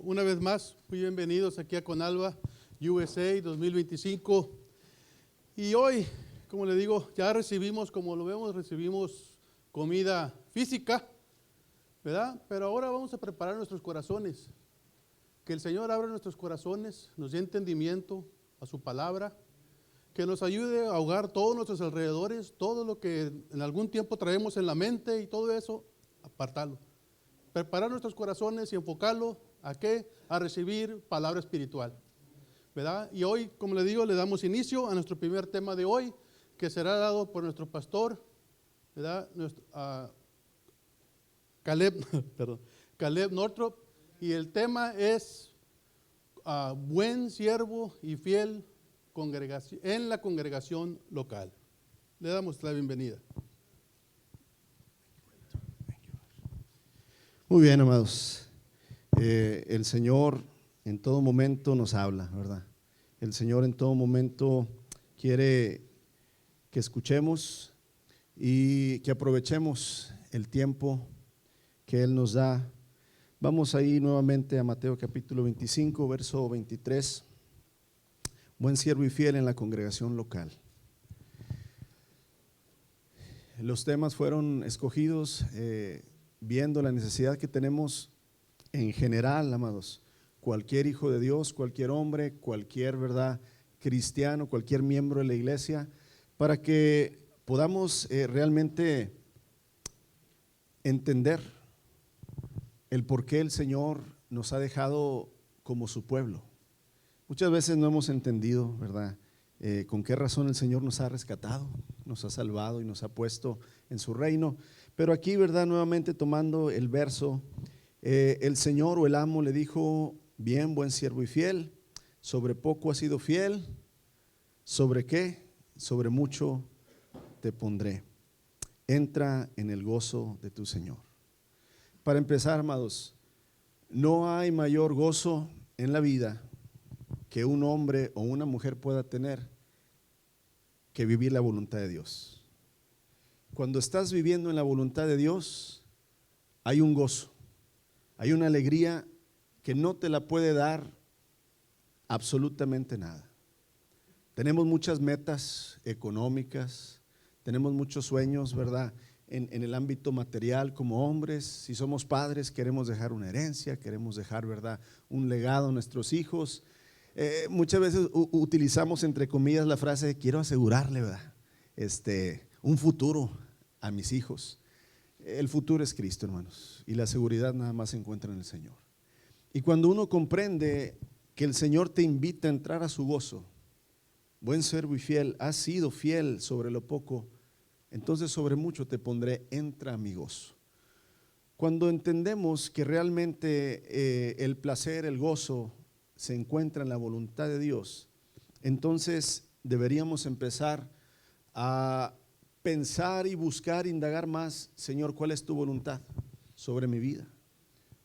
una vez más, muy bienvenidos aquí a Conalva USA 2025. Y hoy, como le digo, ya recibimos, como lo vemos, recibimos comida física, ¿verdad? Pero ahora vamos a preparar nuestros corazones. Que el Señor abra nuestros corazones, nos dé entendimiento a su palabra, que nos ayude a ahogar todos nuestros alrededores, todo lo que en algún tiempo traemos en la mente y todo eso, apartarlo. Preparar nuestros corazones y enfocarlo ¿a qué? A recibir palabra espiritual, ¿verdad? Y hoy, como le digo, le damos inicio a nuestro primer tema de hoy, que será dado por nuestro pastor, ¿verdad? Caleb Northrop, y el tema es buen siervo y fiel en la congregación local. Le damos la bienvenida. Muy bien, amados. El Señor en todo momento nos habla, ¿verdad? El Señor en todo momento quiere que escuchemos y que aprovechemos el tiempo que Él nos da. Vamos ahí nuevamente a Mateo capítulo 25, verso 23. Buen siervo y fiel en la congregación local. Los temas fueron escogidos viendo la necesidad que tenemos en general, amados. Cualquier hijo de Dios, cualquier hombre, cualquier verdad cristiano, cualquier miembro de la iglesia, para que podamos realmente entender el por qué el Señor nos ha dejado como su pueblo. Muchas veces no hemos entendido, ¿verdad? Con qué razón el Señor nos ha rescatado, nos ha salvado y nos ha puesto en su reino. Pero aquí, ¿verdad? Nuevamente tomando el verso, el Señor o el amo le dijo: bien, buen siervo y fiel, sobre poco has sido fiel, ¿sobre qué? Sobre mucho te pondré. Entra en el gozo de tu Señor. Para empezar, amados, no hay mayor gozo en la vida que un hombre o una mujer pueda tener que vivir la voluntad de Dios. Cuando estás viviendo en la voluntad de Dios, hay un gozo, hay una alegría que no te la puede dar absolutamente nada. Tenemos muchas metas económicas, tenemos muchos sueños, ¿verdad? En el ámbito material como hombres. Si somos padres, queremos dejar una herencia, queremos dejar, ¿verdad?, un legado a nuestros hijos. Muchas veces utilizamos entre comillas la frase: quiero asegurarle, ¿verdad?, un futuro a mis hijos. El futuro es Cristo, hermanos, y la seguridad nada más se encuentra en el Señor. Y cuando uno comprende que el Señor te invita a entrar a su gozo, buen siervo y fiel, has sido fiel sobre lo poco, entonces sobre mucho te pondré, entra a mi gozo. Cuando entendemos que realmente el placer, el gozo se encuentra en la voluntad de Dios, entonces deberíamos empezar a pensar y buscar, indagar más: Señor, ¿cuál es tu voluntad sobre mi vida?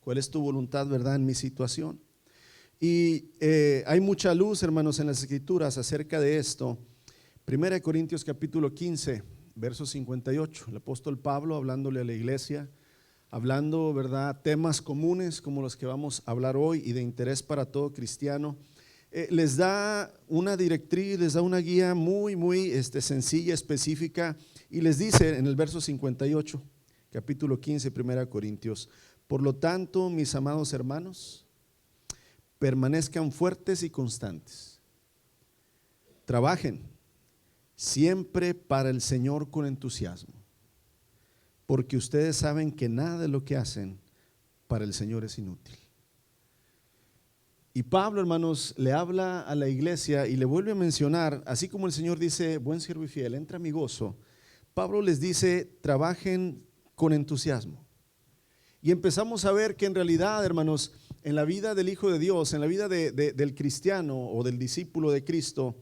¿Cuál es tu voluntad, verdad, en mi situación? Y hay mucha luz, hermanos, en las Escrituras acerca de esto. 1 Corintios capítulo 15, verso 58, el apóstol Pablo hablándole a la iglesia, hablando, ¿verdad?, temas comunes como los que vamos a hablar hoy y de interés para todo cristiano. Les da una directriz, les da una guía muy sencilla, específica, y les dice en el verso 58, capítulo 15, 1 Corintios: por lo tanto, mis amados hermanos, permanezcan fuertes y constantes, trabajen siempre para el Señor con entusiasmo, porque ustedes saben que nada de lo que hacen para el Señor es inútil. Y Pablo, hermanos, le habla a la iglesia y le vuelve a mencionar, así como el Señor dice: buen siervo y fiel, entra a mi gozo. Pablo les dice: trabajen con entusiasmo. Y empezamos a ver que en realidad, hermanos, en la vida del Hijo de Dios, en la vida del cristiano o del discípulo de Cristo,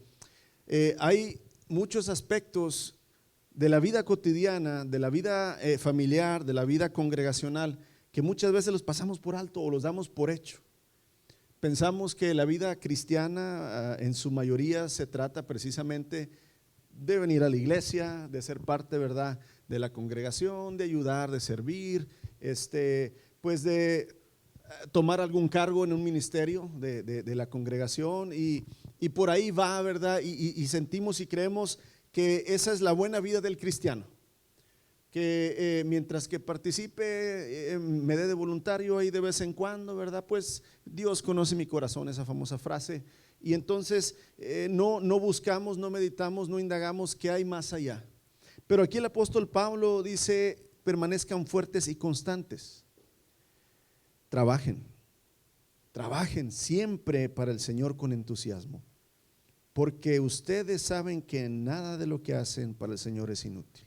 hay muchos aspectos de la vida cotidiana, de la vida familiar, de la vida congregacional, que muchas veces los pasamos por alto o los damos por hecho. Pensamos que la vida cristiana en su mayoría se trata precisamente de venir a la iglesia, de ser parte, ¿verdad?, de la congregación, de ayudar, de servir, pues de tomar algún cargo en un ministerio de la congregación y por ahí va, ¿verdad? Y sentimos y creemos que esa es la buena vida del cristiano, que mientras que participe, me dé de voluntario ahí de vez en cuando, ¿verdad? Pues Dios conoce mi corazón, esa famosa frase, y entonces no buscamos, no meditamos, no indagamos qué hay más allá. Pero aquí el apóstol Pablo dice: permanezcan fuertes y constantes. Trabajen siempre para el Señor con entusiasmo, porque ustedes saben que nada de lo que hacen para el Señor es inútil.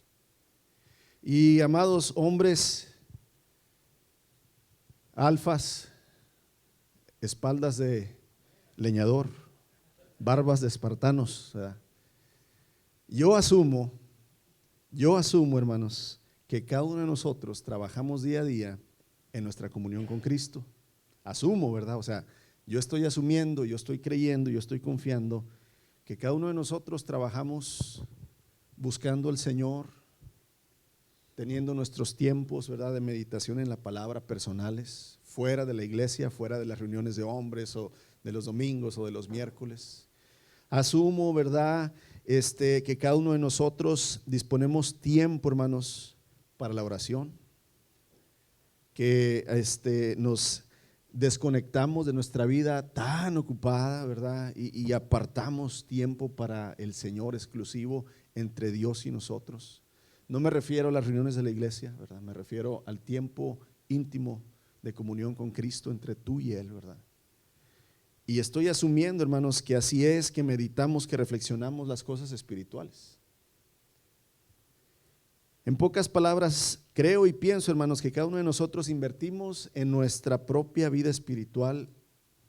Y amados hombres, alfas, espaldas de leñador, barbas de espartanos, ¿verdad? Yo asumo, hermanos, que cada uno de nosotros trabajamos día a día en nuestra comunión con Cristo. Asumo, ¿verdad? O sea, yo estoy asumiendo, yo estoy creyendo, yo estoy confiando que cada uno de nosotros trabajamos buscando al Señor, teniendo nuestros tiempos, ¿verdad?, de meditación en la palabra personales, fuera de la iglesia, fuera de las reuniones de hombres o de los domingos o de los miércoles. Asumo, ¿verdad?, que cada uno de nosotros disponemos tiempo, hermanos, para la oración, que nos desconectamos de nuestra vida tan ocupada, ¿verdad?, y apartamos tiempo para el Señor exclusivo entre Dios y nosotros. No me refiero a las reuniones de la iglesia, ¿verdad? Me refiero al tiempo íntimo de comunión con Cristo entre tú y Él, ¿verdad? Y estoy asumiendo, hermanos, que así es, que meditamos, que reflexionamos las cosas espirituales. En pocas palabras, creo y pienso, hermanos, que cada uno de nosotros invertimos en nuestra propia vida espiritual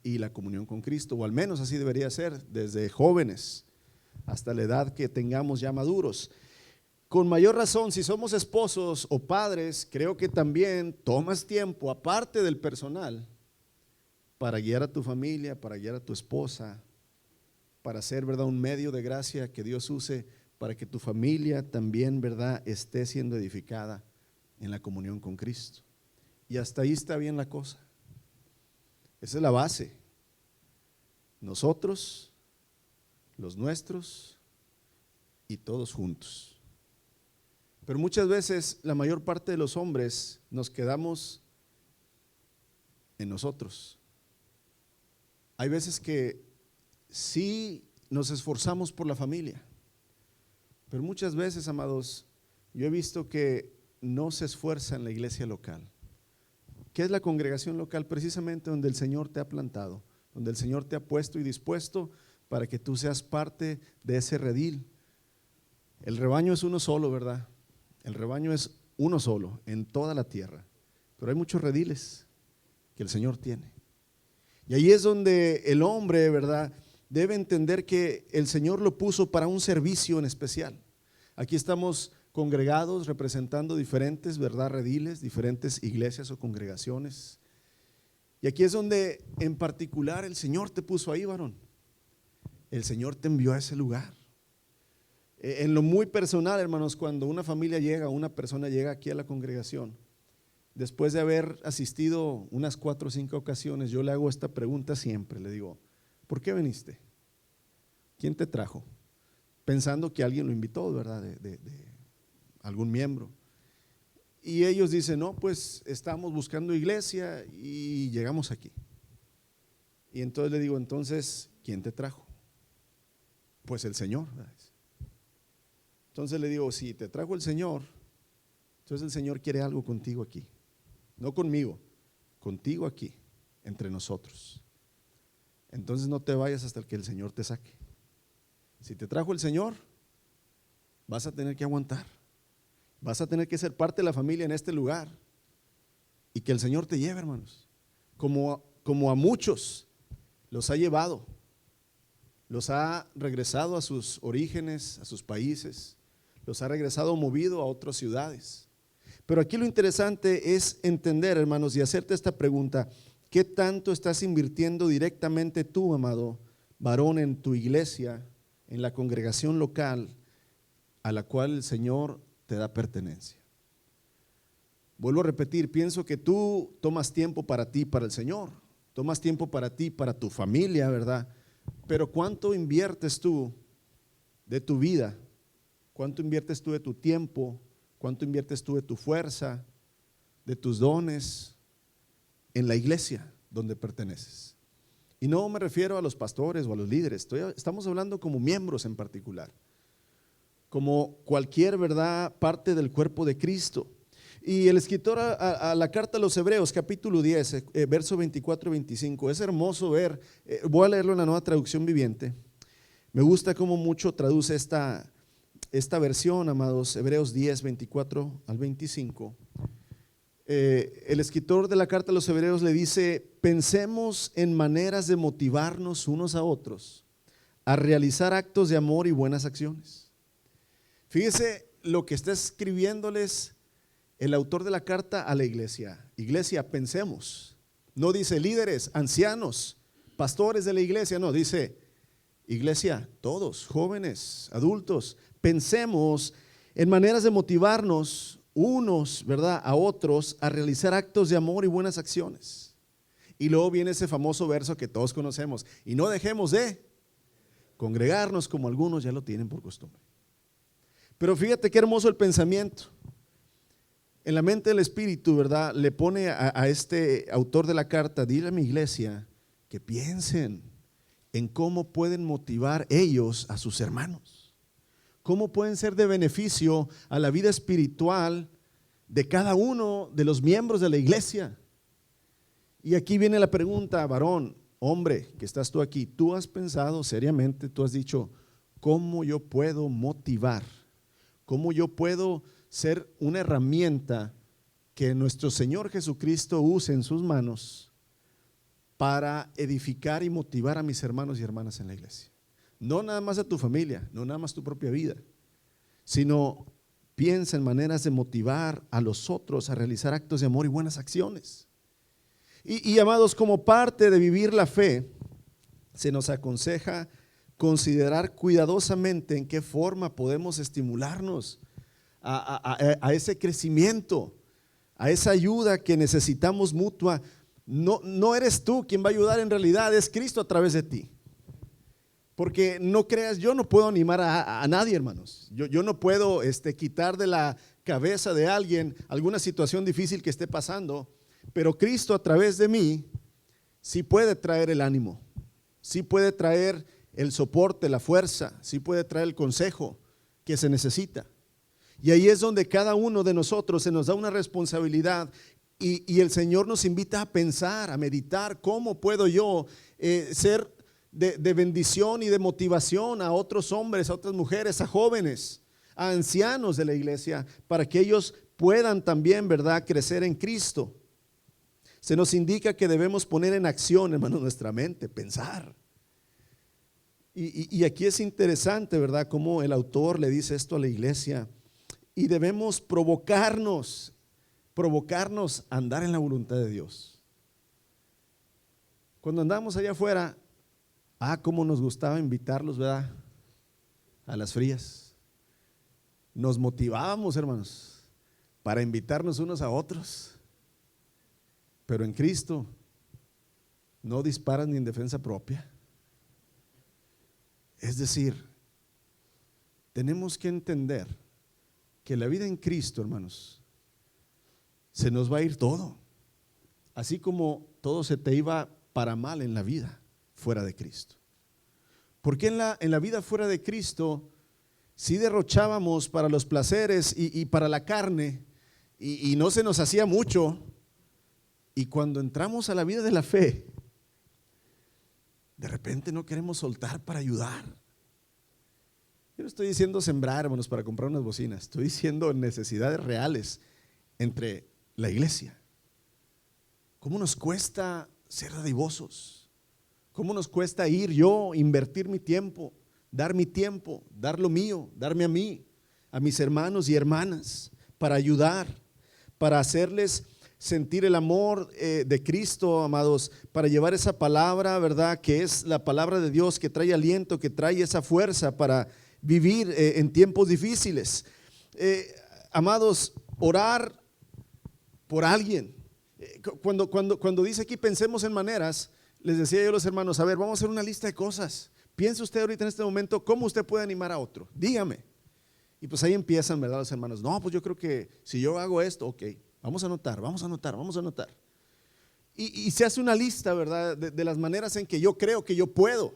y la comunión con Cristo, o al menos así debería ser, desde jóvenes hasta la edad que tengamos ya maduros. Con mayor razón, si somos esposos o padres, creo que también tomas tiempo, aparte del personal, para guiar a tu familia, para guiar a tu esposa, para ser, ¿verdad?, un medio de gracia que Dios use para que tu familia también, ¿verdad?, esté siendo edificada en la comunión con Cristo. Y hasta ahí está bien la cosa. Esa es la base. Nosotros, los nuestros y todos juntos. Pero muchas veces la mayor parte de los hombres nos quedamos en nosotros. Hay veces que sí nos esforzamos por la familia, pero muchas veces, amados, yo he visto que no se esfuerza en la iglesia local. ¿Qué es la congregación local? Precisamente donde el Señor te ha plantado, donde el Señor te ha puesto y dispuesto para que tú seas parte de ese redil. El rebaño es uno solo, ¿verdad? El rebaño es uno solo en toda la tierra, pero hay muchos rediles que el Señor tiene. Y ahí es donde el hombre, ¿verdad?, debe entender que el Señor lo puso para un servicio en especial. Aquí estamos congregados representando diferentes, ¿verdad?, rediles, diferentes iglesias o congregaciones. Y aquí es donde en particular el Señor te puso ahí, varón. El Señor te envió a ese lugar. En lo muy personal, hermanos, cuando una familia llega, una persona llega aquí a la congregación, después de haber asistido unas 4 o 5 ocasiones, yo le hago esta pregunta siempre, le digo: ¿por qué viniste? ¿Quién te trajo? Pensando que alguien lo invitó, ¿verdad?, de algún miembro. Y ellos dicen: no, pues estamos buscando iglesia y llegamos aquí. Y entonces le digo: entonces, ¿quién te trajo? Pues el Señor, ¿verdad? Entonces le digo: si te trajo el Señor, entonces el Señor quiere algo contigo aquí. No conmigo, contigo aquí, entre nosotros. Entonces no te vayas hasta que el Señor te saque. Si te trajo el Señor, vas a tener que aguantar. Vas a tener que ser parte de la familia en este lugar. Y que el Señor te lleve, hermanos. Como a muchos los ha llevado. Los ha regresado a sus orígenes, a sus países. Los ha regresado movido a otras ciudades. Pero aquí lo interesante es entender, hermanos, y hacerte esta pregunta: ¿qué tanto estás invirtiendo directamente tú, amado varón, en tu iglesia, en la congregación local a la cual el Señor te da pertenencia? Vuelvo a repetir, pienso que tú tomas tiempo para ti, para el Señor, tomas tiempo para ti, para tu familia, ¿verdad? Pero ¿cuánto inviertes tú de tu vida? ¿Cuánto inviertes tú de tu tiempo? ¿Cuánto inviertes tú de tu fuerza, de tus dones en la iglesia donde perteneces? Y no me refiero a los pastores o a los líderes, estamos hablando como miembros en particular, como cualquier, ¿verdad?, parte del cuerpo de Cristo. Y el escritor a la carta a los Hebreos, capítulo 10, verso 24 y 25, es hermoso ver, voy a leerlo en la Nueva Traducción Viviente. Me gusta cómo mucho traduce esta versión, amados. Hebreos 10, 24 al 25. El escritor de la carta a los Hebreos le dice: pensemos en maneras de motivarnos unos a otros a realizar actos de amor y buenas acciones. Fíjese lo que está escribiéndoles el autor de la carta a la iglesia. Iglesia, pensemos. No dice líderes, ancianos, pastores de la iglesia, no, dice iglesia, todos, jóvenes, adultos, pensemos en maneras de motivarnos unos, ¿verdad?, a otros a realizar actos de amor y buenas acciones. Y luego viene ese famoso verso que todos conocemos: y no dejemos de congregarnos como algunos ya lo tienen por costumbre. Pero fíjate qué hermoso el pensamiento. En la mente del Espíritu, ¿verdad?, le pone a este autor de la carta: dile a mi iglesia que piensen en cómo pueden motivar ellos a sus hermanos, cómo pueden ser de beneficio a la vida espiritual de cada uno de los miembros de la iglesia. Y aquí viene la pregunta, varón, hombre, que estás tú aquí, tú has pensado seriamente, tú has dicho: ¿cómo yo puedo motivar? ¿Cómo yo puedo ser una herramienta que nuestro Señor Jesucristo use en sus manos para edificar y motivar a mis hermanos y hermanas en la iglesia? No nada más a tu familia, no nada más tu propia vida, sino piensa en maneras de motivar a los otros a realizar actos de amor y buenas acciones. Y amados, como parte de vivir la fe, se nos aconseja considerar cuidadosamente en qué forma podemos estimularnos a ese crecimiento, a esa ayuda que necesitamos mutua. No eres tú quien va a ayudar, en realidad es Cristo a través de ti. Porque no creas, yo no puedo animar a nadie, hermanos. Yo no puedo quitar de la cabeza de alguien alguna situación difícil que esté pasando, pero Cristo a través de mí sí puede traer el ánimo, sí puede traer el soporte, la fuerza, sí puede traer el consejo que se necesita. Y ahí es donde cada uno de nosotros se nos da una responsabilidad y el Señor nos invita a pensar, a meditar: ¿cómo puedo yo ser de bendición y de motivación a otros hombres, a otras mujeres, a jóvenes, a ancianos de la iglesia, para que ellos puedan también, ¿verdad?, crecer en Cristo? Se nos indica que debemos poner en acción, hermanos, nuestra mente, pensar. Y aquí es interesante, ¿verdad?, cómo el autor le dice esto a la iglesia. Y debemos provocarnos a andar en la voluntad de Dios. Cuando andamos allá afuera, cómo nos gustaba invitarlos, ¿verdad?, a las frías. Nos motivábamos, hermanos, para invitarnos unos a otros. Pero en Cristo no disparas ni en defensa propia. Es decir, tenemos que entender que la vida en Cristo, hermanos, se nos va a ir todo. Así como todo se te iba para mal en la vida fuera de Cristo. Porque en la vida fuera de Cristo sí derrochábamos para los placeres y para la carne y no se nos hacía mucho. Y cuando entramos a la vida de la fe, de repente no queremos soltar para ayudar. Yo no estoy diciendo sembrar, hermanos, para comprar unas bocinas. Estoy diciendo necesidades reales entre la iglesia. ¿Cómo nos cuesta ser dadivosos? ¿Cómo nos cuesta invertir mi tiempo, dar lo mío, darme a mí, a mis hermanos y hermanas, para ayudar, para hacerles sentir el amor de Cristo, amados, para llevar esa palabra, ¿verdad?, que es la palabra de Dios, que trae aliento, que trae esa fuerza para vivir en tiempos difíciles. Amados, orar por alguien. Cuando dice aquí pensemos en maneras, les decía yo a los hermanos, a ver, vamos a hacer una lista de cosas. Piense usted ahorita en este momento cómo usted puede animar a otro. Dígame. Y pues ahí empiezan, ¿verdad? Los hermanos. No, pues yo creo que si yo hago esto, ok, vamos a anotar. Y se hace una lista, ¿verdad? De las maneras en que yo creo que yo puedo.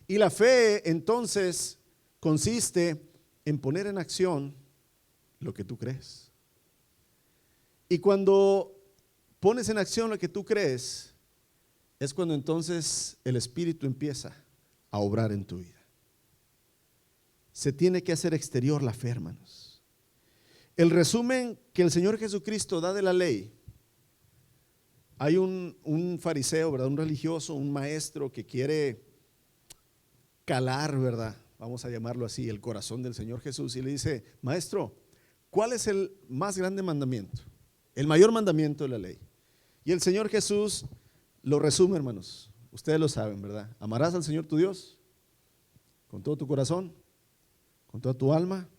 Y la fe entonces consiste en poner en acción lo que tú crees. Y cuando pones en acción lo que tú crees, es cuando entonces el Espíritu empieza a obrar en tu vida. Se tiene que hacer exterior la fe, hermanos. El resumen que el Señor Jesucristo da de la ley, hay un fariseo, ¿verdad? Un religioso, un maestro que quiere calar, ¿verdad? Vamos a llamarlo así, el corazón del Señor Jesús, y le dice, maestro, ¿cuál es el más grande mandamiento? El mayor mandamiento de la ley. Y el Señor Jesús lo resume, hermanos. Ustedes lo saben, ¿verdad? Amarás al Señor tu Dios con todo tu corazón, con toda tu alma,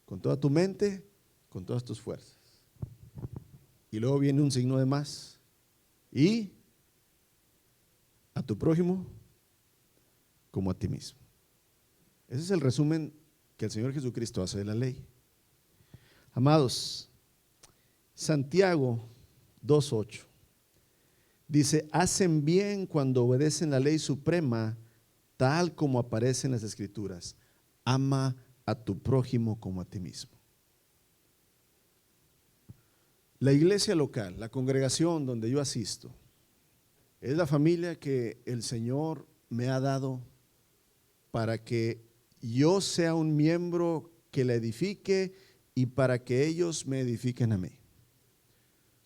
con toda tu mente, con todas tus fuerzas. Y luego viene un signo de más. Y a tu prójimo como a ti mismo. Ese es el resumen que el Señor Jesucristo hace de la ley. Amados, Santiago 2:8 dice, hacen bien cuando obedecen la ley suprema, tal como aparece en las Escrituras. Ama a tu prójimo como a ti mismo. La iglesia local, la congregación donde yo asisto, es la familia que el Señor me ha dado para que yo sea un miembro que la edifique y para que ellos me edifiquen a mí.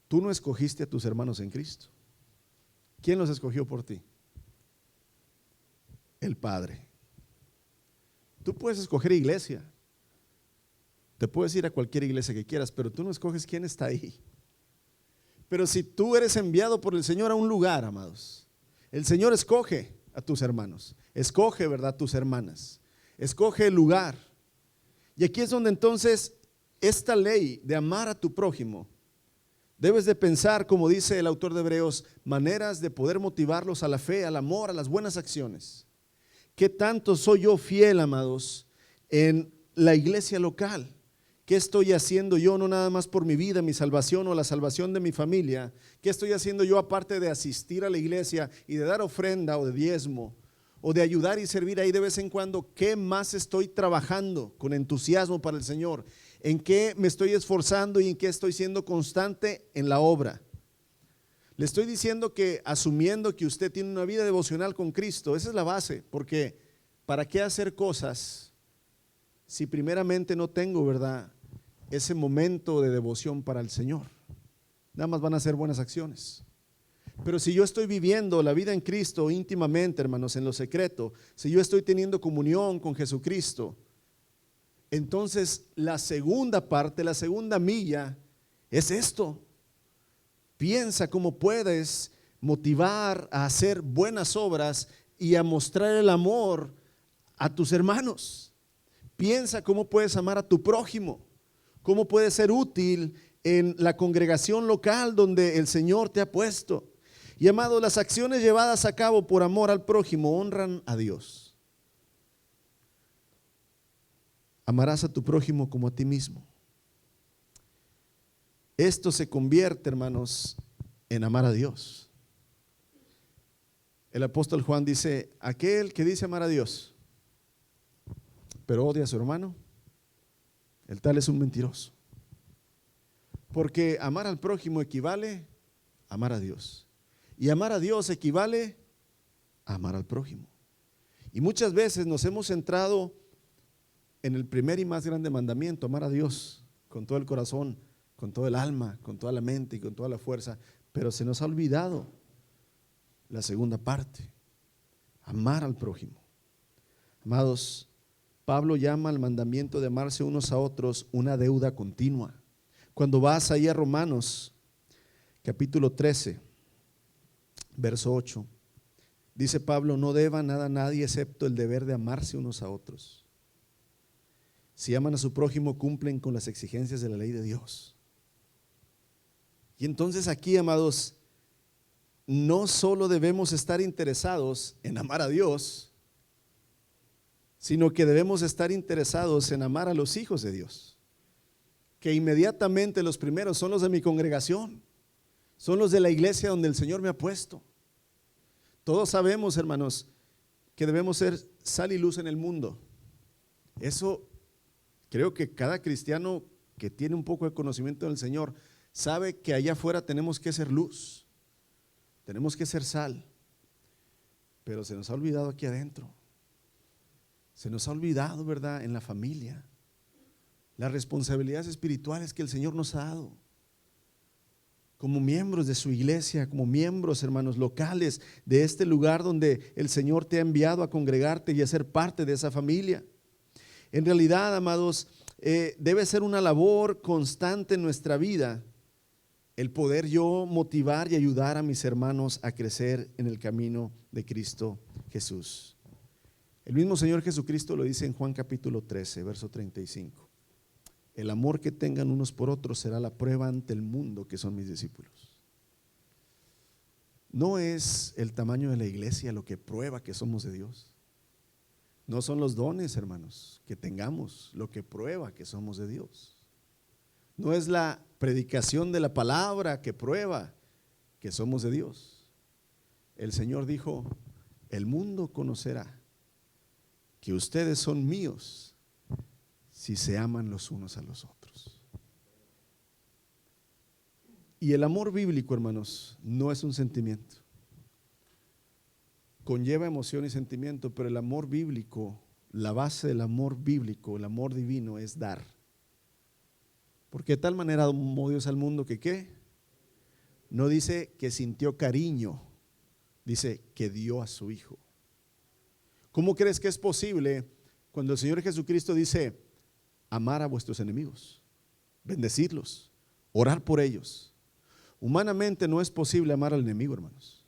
Tú no escogiste a tus hermanos en Cristo. ¿Quién los escogió por ti? El Padre. Tú puedes escoger iglesia. Te puedes ir a cualquier iglesia que quieras, pero tú no escoges quién está ahí. Pero si tú eres enviado por el Señor a un lugar, amados, el Señor escoge a tus hermanos, escoge, ¿verdad?, tus hermanas, escoge el lugar. Y aquí es donde entonces esta ley de amar a tu prójimo, debes de pensar, como dice el autor de Hebreos, maneras de poder motivarlos a la fe, al amor, a las buenas acciones. ¿Qué tanto soy yo fiel, amados, en la iglesia local? ¿Qué estoy haciendo yo, no nada más por mi vida, mi salvación o la salvación de mi familia? ¿Qué estoy haciendo yo aparte de asistir a la iglesia y de dar ofrenda o de diezmo o de ayudar y servir ahí de vez en cuando? ¿Qué más estoy trabajando con entusiasmo para el Señor? ¿En qué me estoy esforzando y en qué estoy siendo constante en la obra? Le estoy diciendo que asumiendo que usted tiene una vida devocional con Cristo, esa es la base, porque ¿para qué hacer cosas si primeramente no tengo, ¿verdad?, ese momento de devoción para el Señor? Nada más van a ser buenas acciones. Pero si yo estoy viviendo la vida en Cristo íntimamente, hermanos, en lo secreto, si yo estoy teniendo comunión con Jesucristo, entonces la segunda parte, la segunda milla es esto. Piensa cómo puedes motivar a hacer buenas obras y a mostrar el amor a tus hermanos. Piensa cómo puedes amar a tu prójimo, cómo puedes ser útil en la congregación local donde el Señor te ha puesto. Y amado, las acciones llevadas a cabo por amor al prójimo honran a Dios. Amarás a tu prójimo como a ti mismo. Esto se convierte, hermanos, en amar a Dios. El apóstol Juan dice, aquel que dice amar a Dios, pero odia a su hermano, el tal es un mentiroso. Porque amar al prójimo equivale a amar a Dios. Y amar a Dios equivale a amar al prójimo. Y muchas veces nos hemos centrado en el primer y más grande mandamiento, amar a Dios con todo el corazón, con todo el alma, con toda la mente y con toda la fuerza, pero se nos ha olvidado la segunda parte, amar al prójimo. Amados, Pablo llama al mandamiento de amarse unos a otros una deuda continua. Cuando vas ahí a Romanos, capítulo 13, verso 8, dice Pablo, no deba nada a nadie excepto el deber de amarse unos a otros. Si aman a su prójimo, cumplen con las exigencias de la ley de Dios. Y entonces aquí, amados, no solo debemos estar interesados en amar a Dios, sino que debemos estar interesados en amar a los hijos de Dios, que inmediatamente los primeros son los de mi congregación, son los de la iglesia donde el Señor me ha puesto. Todos sabemos, hermanos, que debemos ser sal y luz en el mundo. Eso creo que cada cristiano que tiene un poco de conocimiento del Señor sabe que allá afuera tenemos que ser luz, tenemos que ser sal, pero se nos ha olvidado aquí adentro. Se nos ha olvidado, ¿verdad?, en la familia, las responsabilidades espirituales que el Señor nos ha dado. Como miembros de su iglesia, como miembros, hermanos, locales de este lugar donde el Señor te ha enviado a congregarte y a ser parte de esa familia. En realidad, amados, debe ser una labor constante en nuestra vida el poder yo motivar y ayudar a mis hermanos a crecer en el camino de Cristo Jesús. El mismo Señor Jesucristo lo dice en Juan capítulo 13, verso 35. El amor que tengan unos por otros será la prueba ante el mundo que son mis discípulos. No es el tamaño de la iglesia lo que prueba que somos de Dios. No son los dones, hermanos, que tengamos lo que prueba que somos de Dios. No es la predicación de la palabra que prueba que somos de Dios. El Señor dijo: el mundo conocerá que ustedes son míos si se aman los unos a los otros. Y el amor bíblico, hermanos, no es un sentimiento. Conlleva emoción y sentimiento, pero el amor bíblico, la base del amor bíblico, el amor divino, es dar. Porque de tal manera amó Dios al mundo que ¿qué? No dice que sintió cariño, dice que dio a su Hijo. ¿Cómo crees que es posible cuando el Señor Jesucristo dice amar a vuestros enemigos, bendecirlos, orar por ellos? Humanamente no es posible amar al enemigo, hermanos.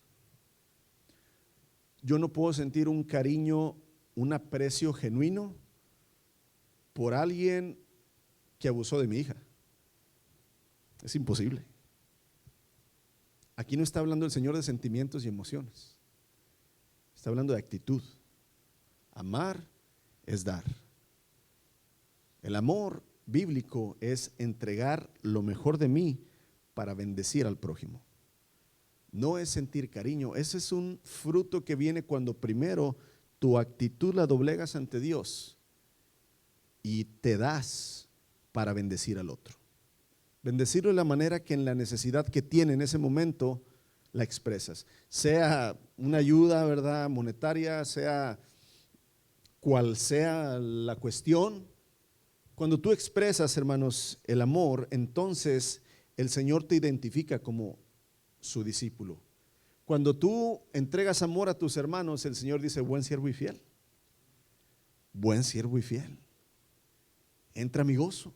Yo no puedo sentir un cariño, un aprecio genuino por alguien que abusó de mi hija. Es imposible. Aquí no está hablando el Señor de sentimientos y emociones. Está hablando de actitud. Amar es dar. El amor bíblico es entregar lo mejor de mí para bendecir al prójimo. No es sentir cariño. Ese es un fruto que viene cuando primero tu actitud la doblegas ante Dios y te das para bendecir al otro. Bendecirlo de la manera que en la necesidad que tiene en ese momento la expresas. Sea una ayuda, ¿verdad?, monetaria, sea cual sea la cuestión. Cuando tú expresas, hermanos, el amor, entonces el Señor te identifica como su discípulo. Cuando tú entregas amor a tus hermanos, el Señor dice: buen siervo y fiel. Buen siervo y fiel. Entra mi gozo.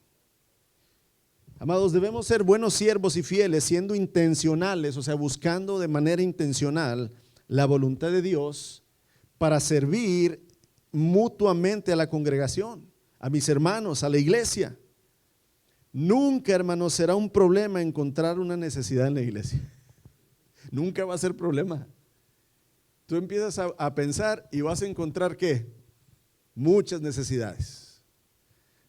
Amados, debemos ser buenos siervos y fieles, siendo intencionales, o sea, buscando de manera intencional la voluntad de Dios para servir mutuamente a la congregación, a mis hermanos, a la iglesia. Nunca, hermanos, será un problema encontrar una necesidad en la iglesia. Nunca va a ser problema. Tú empiezas a pensar y vas a encontrar ¿qué? Muchas necesidades.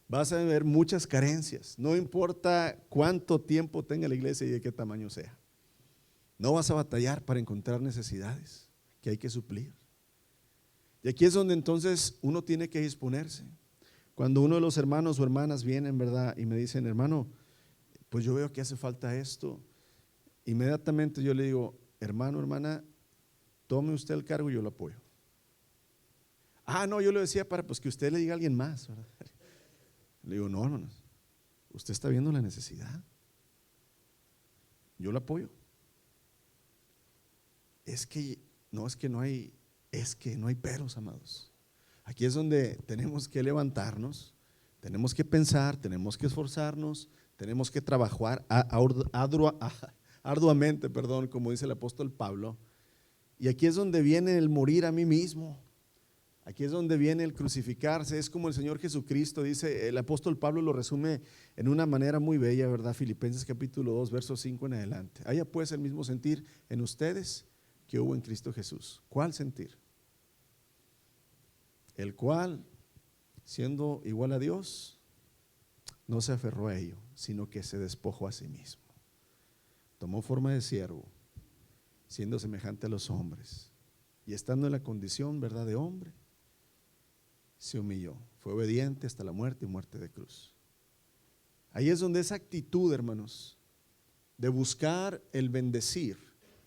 Vas a ver muchas carencias. No importa cuánto tiempo tenga la iglesia y de qué tamaño sea. No vas a batallar para encontrar necesidades que hay que suplir. Y aquí es donde entonces uno tiene que disponerse. Cuando uno de los hermanos o hermanas vienen, ¿verdad?, y me dicen: hermano, pues yo veo que hace falta esto. Inmediatamente yo le digo: hermano, hermana, tome usted el cargo y yo lo apoyo. Ah, no, yo lo decía para pues que usted le diga a alguien más, ¿verdad? Le digo: no, hermanos, usted está viendo la necesidad, yo lo apoyo. Es que no hay peros, amados. Aquí es donde tenemos que levantarnos, tenemos que pensar, tenemos que esforzarnos, tenemos que trabajar arduamente, como dice el apóstol Pablo. Y aquí es donde viene el morir a mí mismo, Aquí es donde viene el crucificarse, es como el Señor Jesucristo, dice, el apóstol Pablo lo resume en una manera muy bella, ¿verdad? Filipenses capítulo 2, verso 5 en adelante. Haya pues el mismo sentir en ustedes que hubo en Cristo Jesús. ¿Cuál sentir? El cual, siendo igual a Dios, no se aferró a ello, sino que se despojó a sí mismo. Tomó forma de siervo, siendo semejante a los hombres, y estando en la condición, ¿verdad?, de hombre, se humilló, fue obediente hasta la muerte y muerte de cruz. Ahí es donde esa actitud, hermanos, de buscar el bendecir,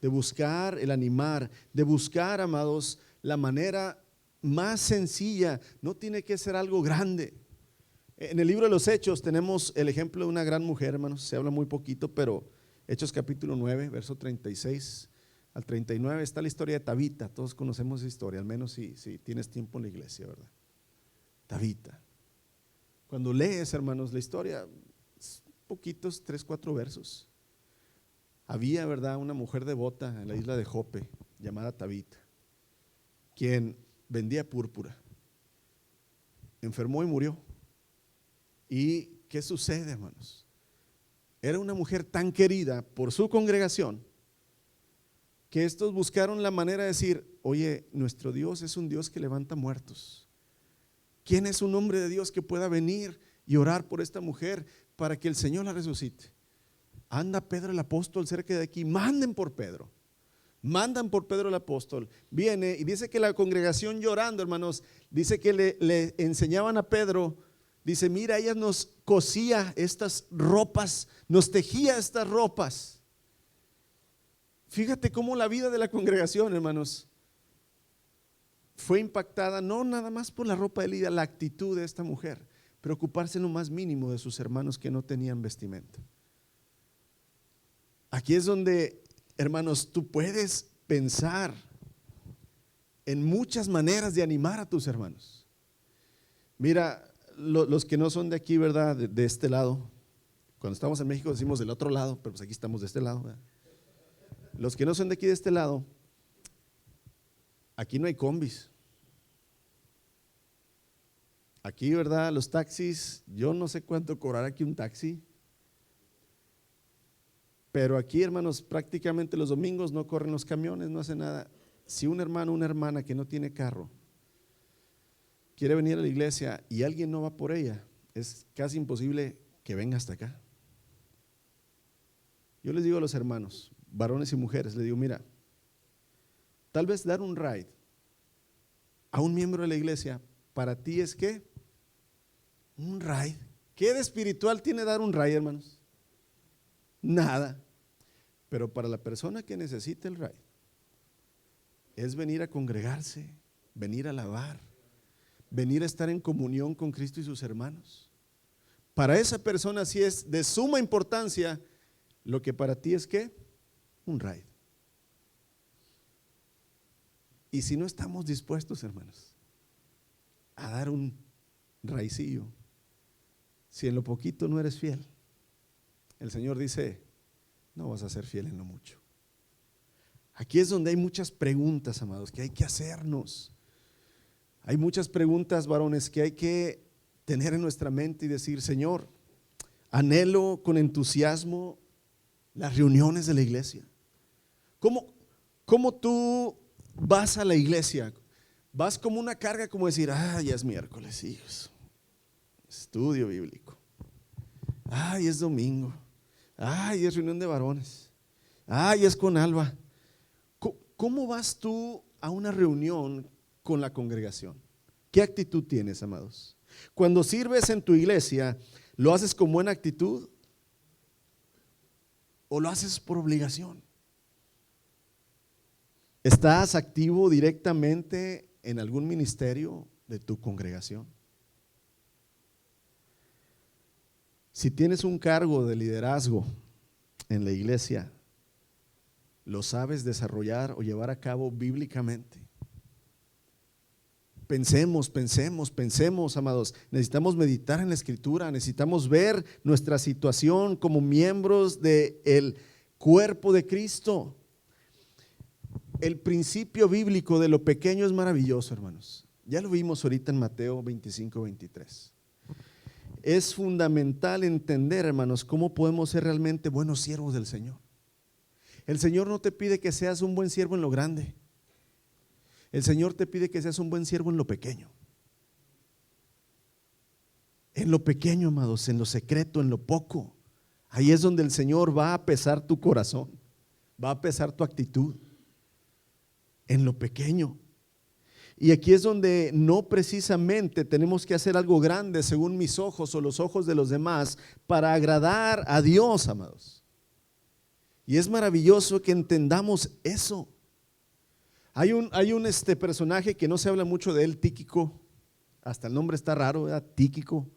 de buscar el animar, de buscar, amados, la manera más sencilla, no tiene que ser algo grande. En el libro de los Hechos tenemos el ejemplo de una gran mujer, hermanos, se habla muy poquito, pero Hechos capítulo 9, verso 36 al 39 está la historia de Tabita. Todos conocemos esa historia, al menos si tienes tiempo en la iglesia, ¿verdad? Tabita. Cuando lees, hermanos, la historia, poquitos, 3, 4 versos. Había, ¿verdad?, una mujer devota en la isla de Jope llamada Tabita, quien vendía púrpura. Enfermó y murió. ¿Y qué sucede, hermanos? Era una mujer tan querida por su congregación que estos buscaron la manera de decir: oye, nuestro Dios es un Dios que levanta muertos. ¿Quién es un hombre de Dios que pueda venir y orar por esta mujer para que el Señor la resucite? Anda Pedro el apóstol cerca de aquí, mandan por Pedro el apóstol, viene y dice que la congregación llorando, hermanos, dice que le enseñaban a Pedro, dice: mira, ella nos cosía estas ropas, nos tejía estas ropas. Fíjate cómo la vida de la congregación, hermanos, fue impactada no nada más por la ropa de Lidia, la actitud de esta mujer, preocuparse en lo más mínimo de sus hermanos que no tenían vestimenta. Aquí es donde, hermanos, tú puedes pensar en muchas maneras de animar a tus hermanos. Mira, los que no son de aquí, ¿verdad?, de este lado, cuando estamos en México decimos del otro lado, pero pues aquí estamos de este lado, ¿verdad? Los que no son de aquí de este lado, aquí no hay combis. Aquí, ¿verdad?, los taxis, yo no sé cuánto cobrará aquí un taxi, pero aquí, hermanos, prácticamente los domingos no corren los camiones, no hace nada. Si un hermano o una hermana que no tiene carro quiere venir a la iglesia y alguien no va por ella, es casi imposible que venga hasta acá. Yo les digo a los hermanos, varones y mujeres, les digo: mira, tal vez dar un ride a un miembro de la iglesia para ti es ¿qué? Un ride. ¿Qué de espiritual tiene dar un ride, hermanos? Nada. Pero para la persona que necesita el ride es venir a congregarse, venir a alabar, venir a estar en comunión con Cristo y sus hermanos. Para esa persona sí es de suma importancia lo que para ti es ¿qué? Un ride. Y si no estamos dispuestos, hermanos, a dar un raicillo, si en lo poquito no eres fiel, el Señor dice: no vas a ser fiel en lo mucho. Aquí es donde hay muchas preguntas, amados, que hay que hacernos. Hay muchas preguntas, varones, que hay que tener en nuestra mente y decir: Señor, anhelo con entusiasmo las reuniones de la iglesia. ¿Cómo tú vas a la iglesia? Vas como una carga, como decir: ya es miércoles, hijos, estudio bíblico. Es domingo. Es reunión de varones. Es con Alba. ¿Cómo vas tú a una reunión con la congregación? ¿Qué actitud tienes, amados? Cuando sirves en tu iglesia, ¿lo haces con buena actitud o lo haces por obligación? ¿Estás activo directamente en algún ministerio de tu congregación? Si tienes un cargo de liderazgo en la iglesia, ¿lo sabes desarrollar o llevar a cabo bíblicamente? Pensemos, amados. Necesitamos meditar en la Escritura, necesitamos ver nuestra situación como miembros del cuerpo de Cristo. El principio bíblico de lo pequeño es maravilloso, hermanos. Ya lo vimos ahorita en Mateo 25, 23. Es fundamental entender, hermanos, cómo podemos ser realmente buenos siervos del Señor. El Señor no te pide que seas un buen siervo en lo grande. El Señor te pide que seas un buen siervo en lo pequeño. En lo pequeño, amados, en lo secreto, en lo poco. Ahí es donde el Señor va a pesar tu corazón, va a pesar tu actitud. En lo pequeño. Y aquí es donde no precisamente tenemos que hacer algo grande según mis ojos o los ojos de los demás para agradar a Dios, amados. Y es maravilloso que entendamos eso. Hay un personaje que no se habla mucho de él, Tíquico. Hasta el nombre está raro, ¿verdad? Tíquico.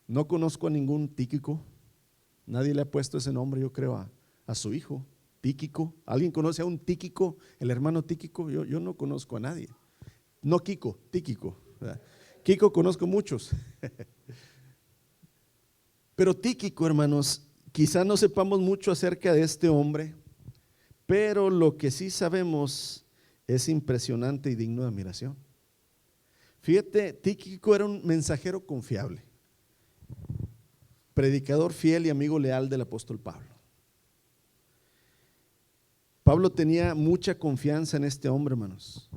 No conozco a ningún Tíquico. Nadie le ha puesto ese nombre, yo creo, a su hijo, Tíquico. ¿Alguien conoce a un Tíquico, el hermano Tíquico? Yo no conozco a nadie. No Kiko, Tíquico, ¿verdad? Kiko conozco muchos. Pero Tíquico, hermanos, quizá no sepamos mucho acerca de este hombre, pero lo que sí sabemos es impresionante y digno de admiración. Fíjate, Tíquico era un mensajero confiable, predicador fiel y amigo leal del apóstol Pablo. Pablo tenía mucha confianza en este hombre, hermanos,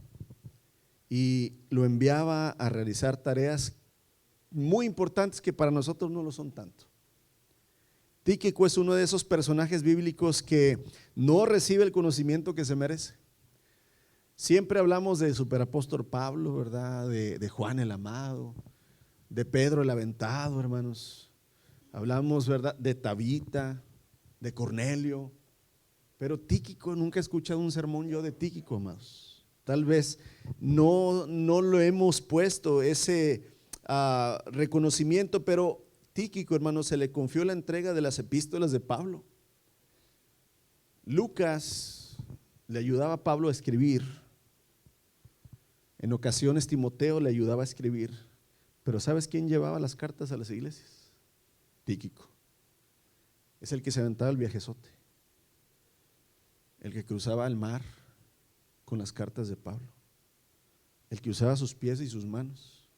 y lo enviaba a realizar tareas muy importantes que para nosotros no lo son tanto. Tíquico es uno de esos personajes bíblicos que no recibe el conocimiento que se merece. Siempre hablamos del superapóstol Pablo, ¿verdad? De Juan el amado, de Pedro el aventado, hermanos. Hablamos, ¿verdad?, de Tabita, de Cornelio. Pero Tíquico, nunca he escuchado un sermón yo de Tíquico, amados. Tal vez no lo hemos puesto ese reconocimiento, pero Tíquico, hermanos, se le confió la entrega de las epístolas de Pablo. Lucas le ayudaba a Pablo a escribir. En ocasiones Timoteo le ayudaba a escribir. Pero ¿sabes quién llevaba las cartas a las iglesias? Tíquico. Es el que se aventaba el viajezote, el que cruzaba el mar con las cartas de Pablo, el que usaba sus pies y sus manos.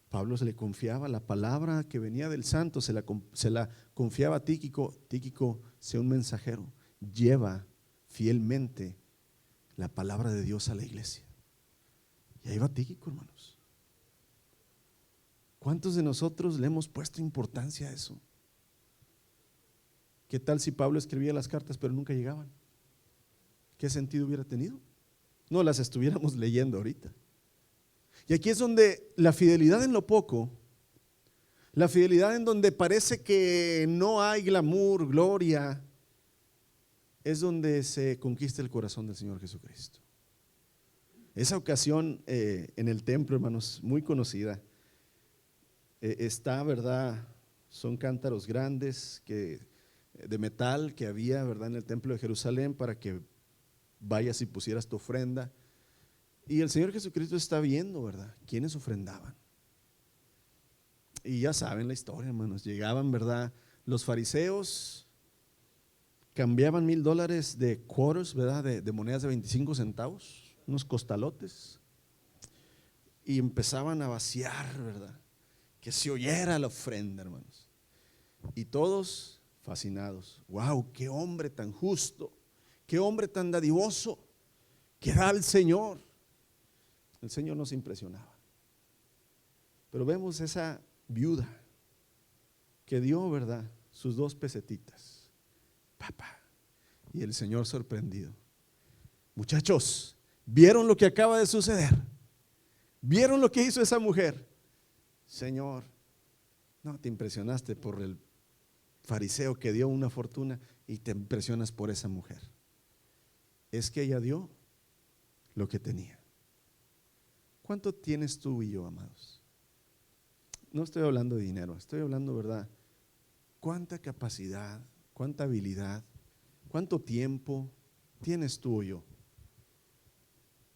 Pablo se le confiaba la palabra que venía del santo, se la confiaba a Tíquico. Tíquico, sea un mensajero, lleva fielmente la palabra de Dios a la iglesia. Y ahí va Tíquico, hermanos. ¿Cuántos de nosotros le hemos puesto importancia a eso? ¿Qué tal si Pablo escribía las cartas pero nunca llegaban? ¿Qué sentido hubiera tenido? No las estuviéramos leyendo ahorita. Y aquí es donde la fidelidad en lo poco, la fidelidad en donde parece que no hay glamour, gloria, es donde se conquista el corazón del Señor Jesucristo. Esa ocasión en el templo, hermanos, muy conocida, está, ¿verdad? Son cántaros grandes de metal que había, ¿verdad?, en el templo de Jerusalén para que vayas y pusieras tu ofrenda. Y el Señor Jesucristo está viendo, ¿verdad?, quiénes ofrendaban. Y ya saben la historia, hermanos. Llegaban, ¿verdad?, los fariseos, cambiaban $1,000 de quarters, ¿verdad?, de monedas de 25 centavos, unos costalotes, y empezaban a vaciar, ¿verdad?, que se oyera la ofrenda, hermanos. Y todos fascinados. ¡Wow! ¡Qué hombre tan justo! ¡Qué hombre tan dadivoso! ¡Que da al Señor! El Señor nos impresionaba. Pero vemos esa viuda que dio, ¿verdad?, sus 2 pesetitas. Papá. Y el Señor sorprendido. Muchachos, ¿vieron lo que acaba de suceder? ¿Vieron lo que hizo esa mujer? Señor, no te impresionaste por el fariseo que dio una fortuna y te impresionas por esa mujer. Es que ella dio lo que tenía. ¿Cuánto tienes tú y yo, amados? No estoy hablando de dinero, estoy hablando, ¿verdad? ¿Cuánta capacidad, cuánta habilidad, cuánto tiempo tienes tú o yo?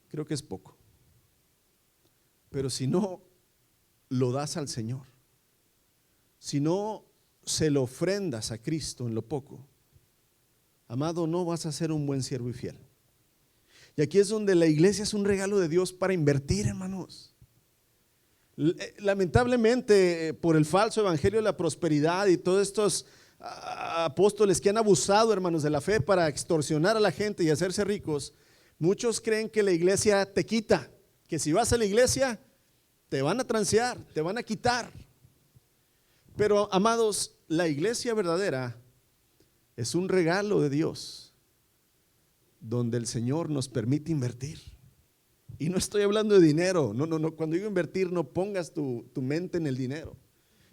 Creo que es poco. Pero si no lo das al Señor, si no se lo ofrendas a Cristo en lo poco, amado, no vas a ser un buen siervo y fiel. Y aquí es donde la iglesia es un regalo de Dios para invertir, hermanos. Lamentablemente, por el falso evangelio de la prosperidad y todos estos apóstoles que han abusado, hermanos, de la fe para extorsionar a la gente y hacerse ricos, muchos creen que la iglesia te quita, que si vas a la iglesia te van a transear, te van a quitar. Pero, amados, la iglesia verdadera es un regalo de Dios donde el Señor nos permite invertir. Y no estoy hablando de dinero, no, cuando digo invertir no pongas tu mente en el dinero.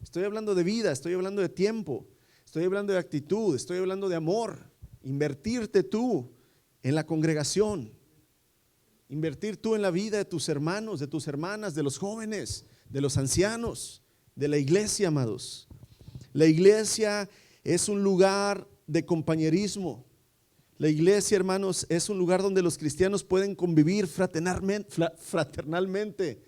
Estoy hablando de vida, estoy hablando de tiempo, estoy hablando de actitud, estoy hablando de amor. Invertirte tú en la congregación, invertir tú en la vida de tus hermanos, de tus hermanas, de los jóvenes, de los ancianos, de la iglesia, amados. La iglesia es un lugar de compañerismo. La iglesia, hermanos, es un lugar donde los cristianos pueden convivir fraternalmente.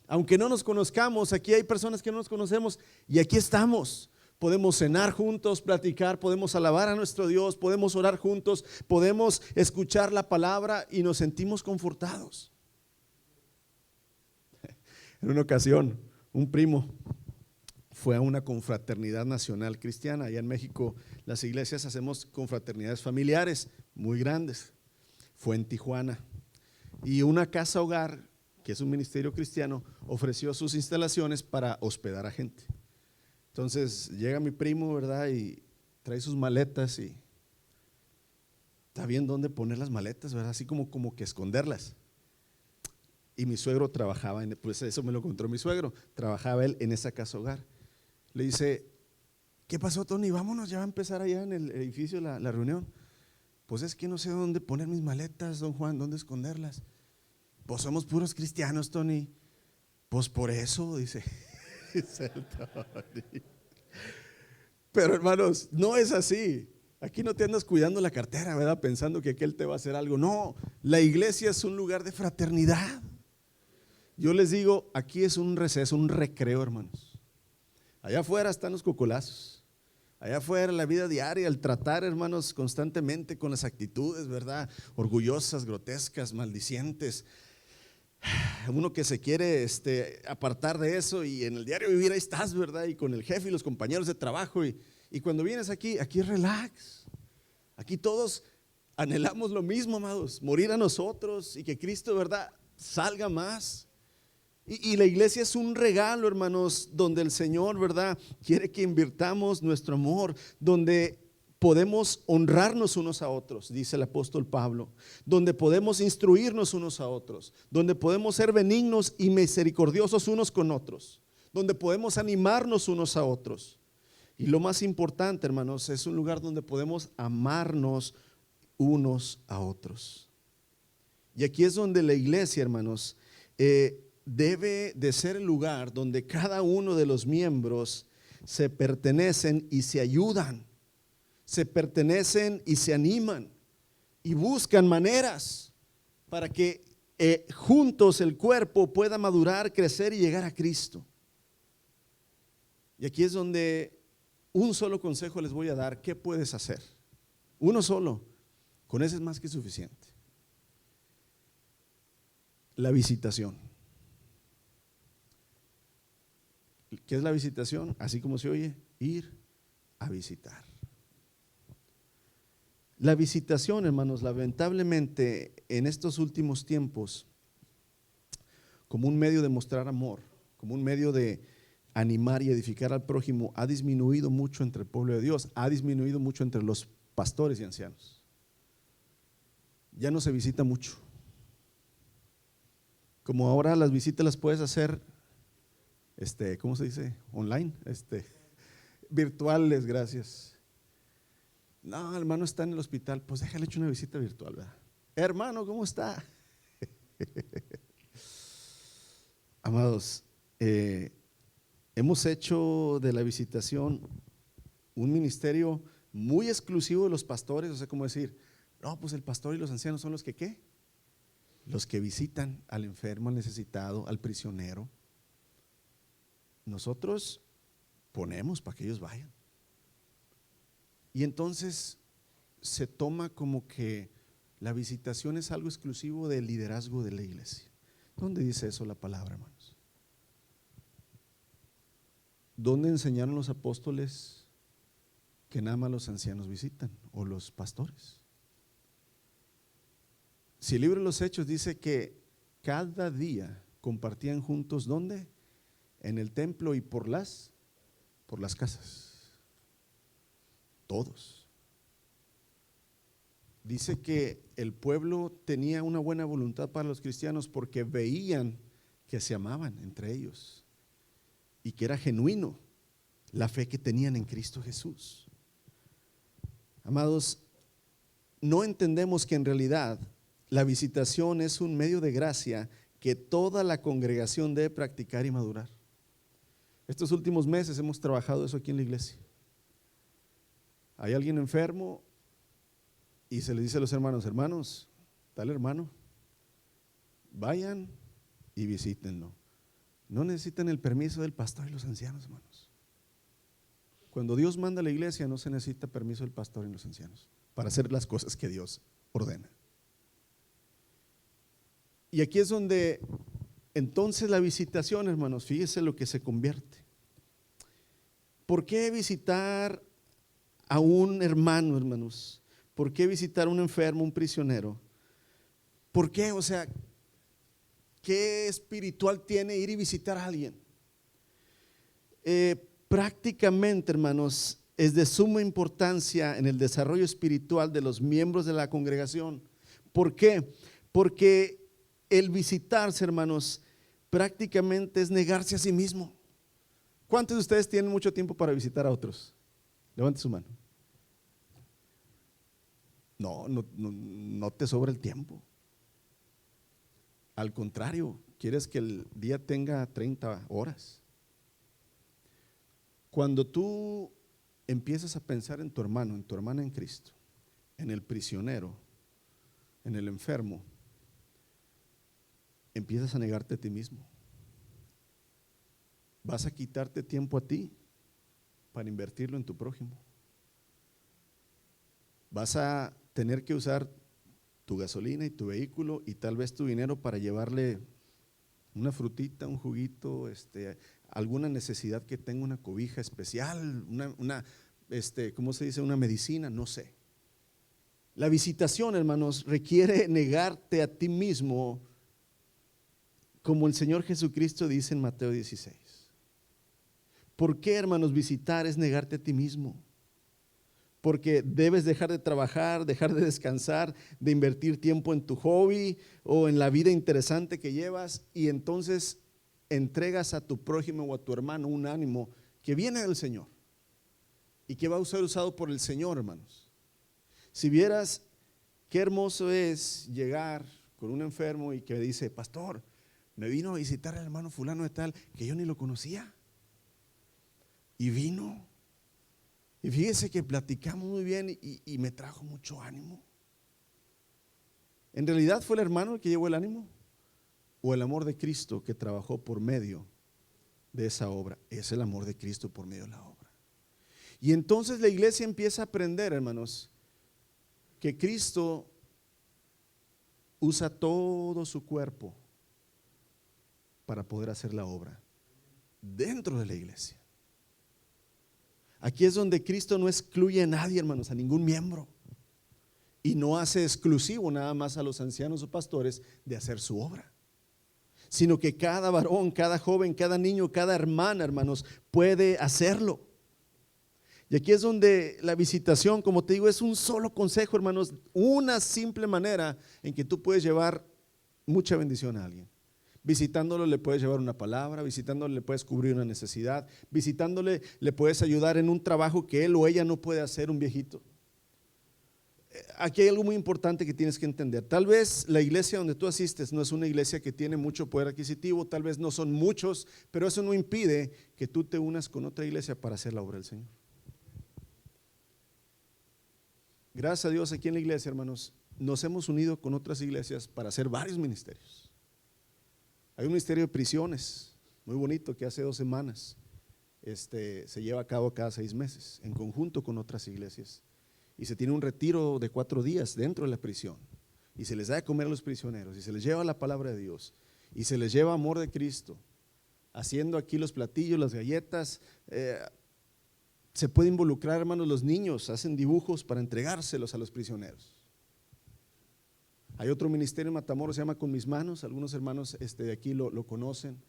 Aunque no nos conozcamos, aquí hay personas que no nos conocemos y aquí estamos. Podemos cenar juntos, platicar, podemos alabar a nuestro Dios, podemos orar juntos, podemos escuchar la palabra y nos sentimos confortados. En una ocasión, un primo fue a una confraternidad nacional cristiana. Allá en México las iglesias hacemos confraternidades familiares muy grandes. Fue en Tijuana y una casa hogar, que es un ministerio cristiano, ofreció sus instalaciones para hospedar a gente. Entonces llega mi primo, ¿verdad? Y trae sus maletas y está bien dónde poner las maletas, ¿verdad? Así como que esconderlas. Y mi suegro trabajaba, pues eso me lo contó mi suegro, trabajaba él en esa casa hogar. Le dice, ¿qué pasó, Tony? Vámonos, ya va a empezar allá en el edificio la reunión. Pues es que no sé dónde poner mis maletas, don Juan, dónde esconderlas. Pues somos puros cristianos, Tony. Pues por eso, dice el Tony. Pero hermanos, no es así. Aquí no te andas cuidando la cartera, ¿verdad? Pensando que aquel te va a hacer algo. No, la iglesia es un lugar de fraternidad. Yo les digo, aquí es un receso, un recreo, hermanos. Allá afuera están los cocolazos. Allá afuera la vida diaria, el tratar, hermanos, constantemente con las actitudes, ¿verdad? Orgullosas, grotescas, maldicientes. Uno que se quiere apartar de eso y en el diario vivir ahí estás, ¿verdad? Y con el jefe y los compañeros de trabajo y cuando vienes aquí es relax. Aquí todos anhelamos lo mismo, amados, morir a nosotros y que Cristo, ¿verdad?, salga más. Y la iglesia es un regalo, hermanos, donde el Señor, ¿verdad?, quiere que invirtamos nuestro amor, donde podemos honrarnos unos a otros, dice el apóstol Pablo, donde podemos instruirnos unos a otros, donde podemos ser benignos y misericordiosos unos con otros, donde podemos animarnos unos a otros. Y lo más importante, hermanos, es un lugar donde podemos amarnos unos a otros. Y aquí es donde la iglesia, hermanos, debe de ser el lugar donde cada uno de los miembros se pertenecen y se ayudan, se pertenecen y se animan y buscan maneras para que juntos el cuerpo pueda madurar, crecer y llegar a Cristo. Y aquí es donde un solo consejo les voy a dar. ¿Qué puedes hacer? Uno solo, con ese es más que suficiente. La visitación. ¿Qué es la visitación? Así como se oye, ir a visitar. La visitación, hermanos, lamentablemente en estos últimos tiempos, como un medio de mostrar amor, como un medio de animar y edificar al prójimo, ha disminuido mucho entre el pueblo de Dios, ha disminuido mucho entre los pastores y ancianos. Ya no se visita mucho. Como ahora las visitas las puedes hacer ¿cómo se dice? Online, virtuales, gracias. No, hermano está en el hospital, pues déjale hecho una visita virtual, ¿verdad? Hermano, ¿cómo está? Amados, hemos hecho de la visitación un ministerio muy exclusivo de los pastores, o sea, como decir, no, pues el pastor y los ancianos son los que ¿qué? Los que visitan al enfermo, al necesitado, al prisionero. Nosotros ponemos para que ellos vayan. Y entonces se toma como que La visitación es algo exclusivo del liderazgo de la iglesia. ¿Dónde dice eso la palabra, hermanos? ¿Dónde enseñaron los apóstoles que nada más los ancianos visitan o los pastores? Si el libro de los Hechos dice que cada día compartían juntos, ¿dónde? En el templo y por las casas. Todos. Dice que el pueblo tenía una buena voluntad para los cristianos porque veían que se amaban entre ellos y que era genuino la fe que tenían en Cristo Jesús. Amados, no entendemos que en realidad la visitación es un medio de gracia que toda la congregación debe practicar y madurar. Estos últimos meses hemos trabajado eso aquí en la iglesia. Hay alguien enfermo y se le dice a los hermanos: hermanos, tal hermano, vayan y visítenlo. No necesitan el permiso del pastor y los ancianos, hermanos. Cuando Dios manda a la iglesia no se necesita permiso del pastor y los ancianos para hacer las cosas que Dios ordena. Y aquí es donde entonces la visitación, hermanos, fíjese lo que se convierte. ¿Por qué visitar a un hermano, hermanos? ¿Por qué visitar a un enfermo, un prisionero? ¿Por qué? O sea, ¿qué espiritual tiene ir y visitar a alguien? Prácticamente, hermanos, es de suma importancia en el desarrollo espiritual de los miembros de la congregación. ¿Por qué? Porque el visitarse, hermanos, prácticamente es negarse a sí mismo. ¿Cuántos de ustedes tienen mucho tiempo para visitar a otros? Levante su mano. No te sobra el tiempo. Al contrario, quieres que el día tenga 30 horas. Cuando tú empiezas a pensar en tu hermano, en tu hermana en Cristo, en el prisionero, en el enfermo, empiezas a negarte a ti mismo. Vas a quitarte tiempo a ti para invertirlo en tu prójimo. Vas a tener que usar tu gasolina y tu vehículo y tal vez tu dinero para llevarle una frutita, un juguito, alguna necesidad que tenga, una cobija especial, ¿cómo se dice? Una medicina, no sé. La visitación, hermanos, requiere negarte a ti mismo, como el Señor Jesucristo dice en Mateo 16. ¿Por qué, hermanos, visitar es negarte a ti mismo? Porque debes dejar de trabajar, dejar de descansar, de invertir tiempo en tu hobby o en la vida interesante que llevas, y entonces entregas a tu prójimo o a tu hermano un ánimo que viene del Señor y que va a ser usado por el Señor, hermanos. Si vieras qué hermoso es llegar con un enfermo y que dice: pastor, me vino a visitar el hermano fulano de tal, que yo ni lo conocía, y vino. Y fíjese que platicamos muy bien y me trajo mucho ánimo. ¿En realidad fue el hermano el que llevó el ánimo? ¿O el amor de Cristo que trabajó por medio de esa obra? Es el amor de Cristo por medio de la obra. Y entonces la iglesia empieza a aprender, hermanos, que Cristo usa todo su cuerpo para poder hacer la obra dentro de la iglesia. Aquí es donde Cristo no excluye a nadie, hermanos, a ningún miembro, y no hace exclusivo nada más a los ancianos o pastores de hacer su obra, sino que cada varón, cada joven, cada niño, cada hermana, hermanos, puede hacerlo. Y aquí es donde la visitación, como te digo, es un solo consejo, hermanos, una simple manera en que tú puedes llevar mucha bendición a alguien. Visitándolo le puedes llevar una palabra, visitándole le puedes cubrir una necesidad, visitándole le puedes ayudar en un trabajo que él o ella no puede hacer, un viejito. Aquí hay algo muy importante que tienes que entender. Tal vez la iglesia donde tú asistes no es una iglesia que tiene mucho poder adquisitivo, tal vez no son muchos, pero eso no impide que tú te unas con otra iglesia para hacer la obra del Señor. Gracias a Dios, aquí en la iglesia, hermanos, nos hemos unido con otras iglesias para hacer varios ministerios. Hay un ministerio de prisiones muy bonito que hace 2 semanas se lleva a cabo cada 6 meses en conjunto con otras iglesias, y se tiene un retiro de 4 días dentro de la prisión, y se les da de comer a los prisioneros, y se les lleva la palabra de Dios, y se les lleva amor de Cristo, haciendo aquí los platillos, las galletas, se puede involucrar, hermanos, los niños hacen dibujos para entregárselos a los prisioneros. Hay otro ministerio en Matamoros, se llama Con Mis Manos, algunos hermanos de aquí lo conocen,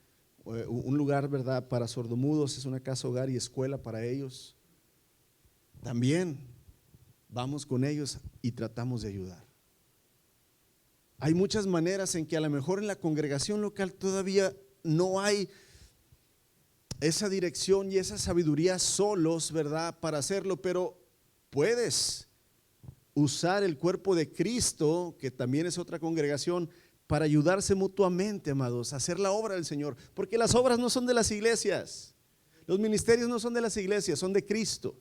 un lugar, ¿verdad?, para sordomudos, es una casa hogar y escuela para ellos. También vamos con ellos y tratamos de ayudar. Hay muchas maneras en que a lo mejor en la congregación local todavía no hay esa dirección y esa sabiduría solos, ¿verdad?, para hacerlo, pero puedes usar el cuerpo de Cristo, que también es otra congregación, para ayudarse mutuamente, amados, a hacer la obra del Señor, porque las obras no son de las iglesias, los ministerios no son de las iglesias, son de Cristo.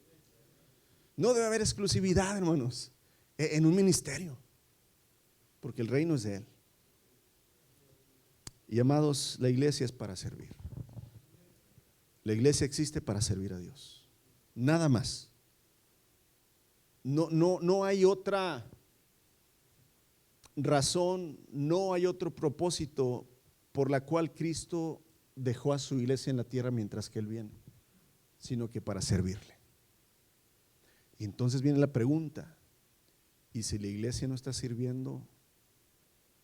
No debe haber exclusividad, hermanos, en un ministerio, porque el reino es de Él. Y amados, la iglesia es para servir. La iglesia existe para servir a Dios, nada más. No hay otra razón, no hay otro propósito por la cual Cristo dejó a su iglesia en la tierra mientras que Él viene, sino que para servirle. Y entonces viene la pregunta: ¿y si la iglesia no está sirviendo?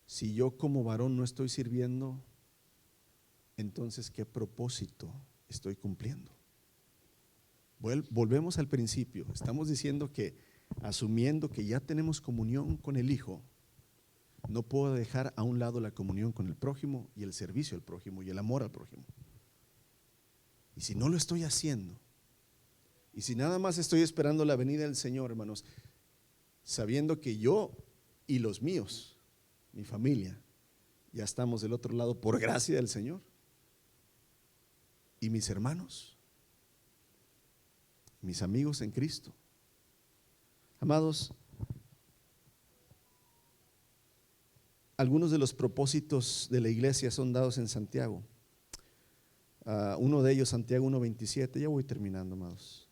Si yo como varón no estoy sirviendo, entonces ¿qué propósito estoy cumpliendo? Volvemos al principio, estamos diciendo que asumiendo que ya tenemos comunión con el Hijo, no puedo dejar a un lado la comunión con el prójimo y el servicio al prójimo y el amor al prójimo. Y si no lo estoy haciendo, y si nada más estoy esperando la venida del Señor, hermanos, sabiendo que yo y los míos, mi familia, ya estamos del otro lado por gracia del Señor, y mis hermanos, mis amigos en Cristo. Amados, algunos de los propósitos de la iglesia son dados en Santiago. Uno de ellos, Santiago 1:27, ya voy terminando, amados.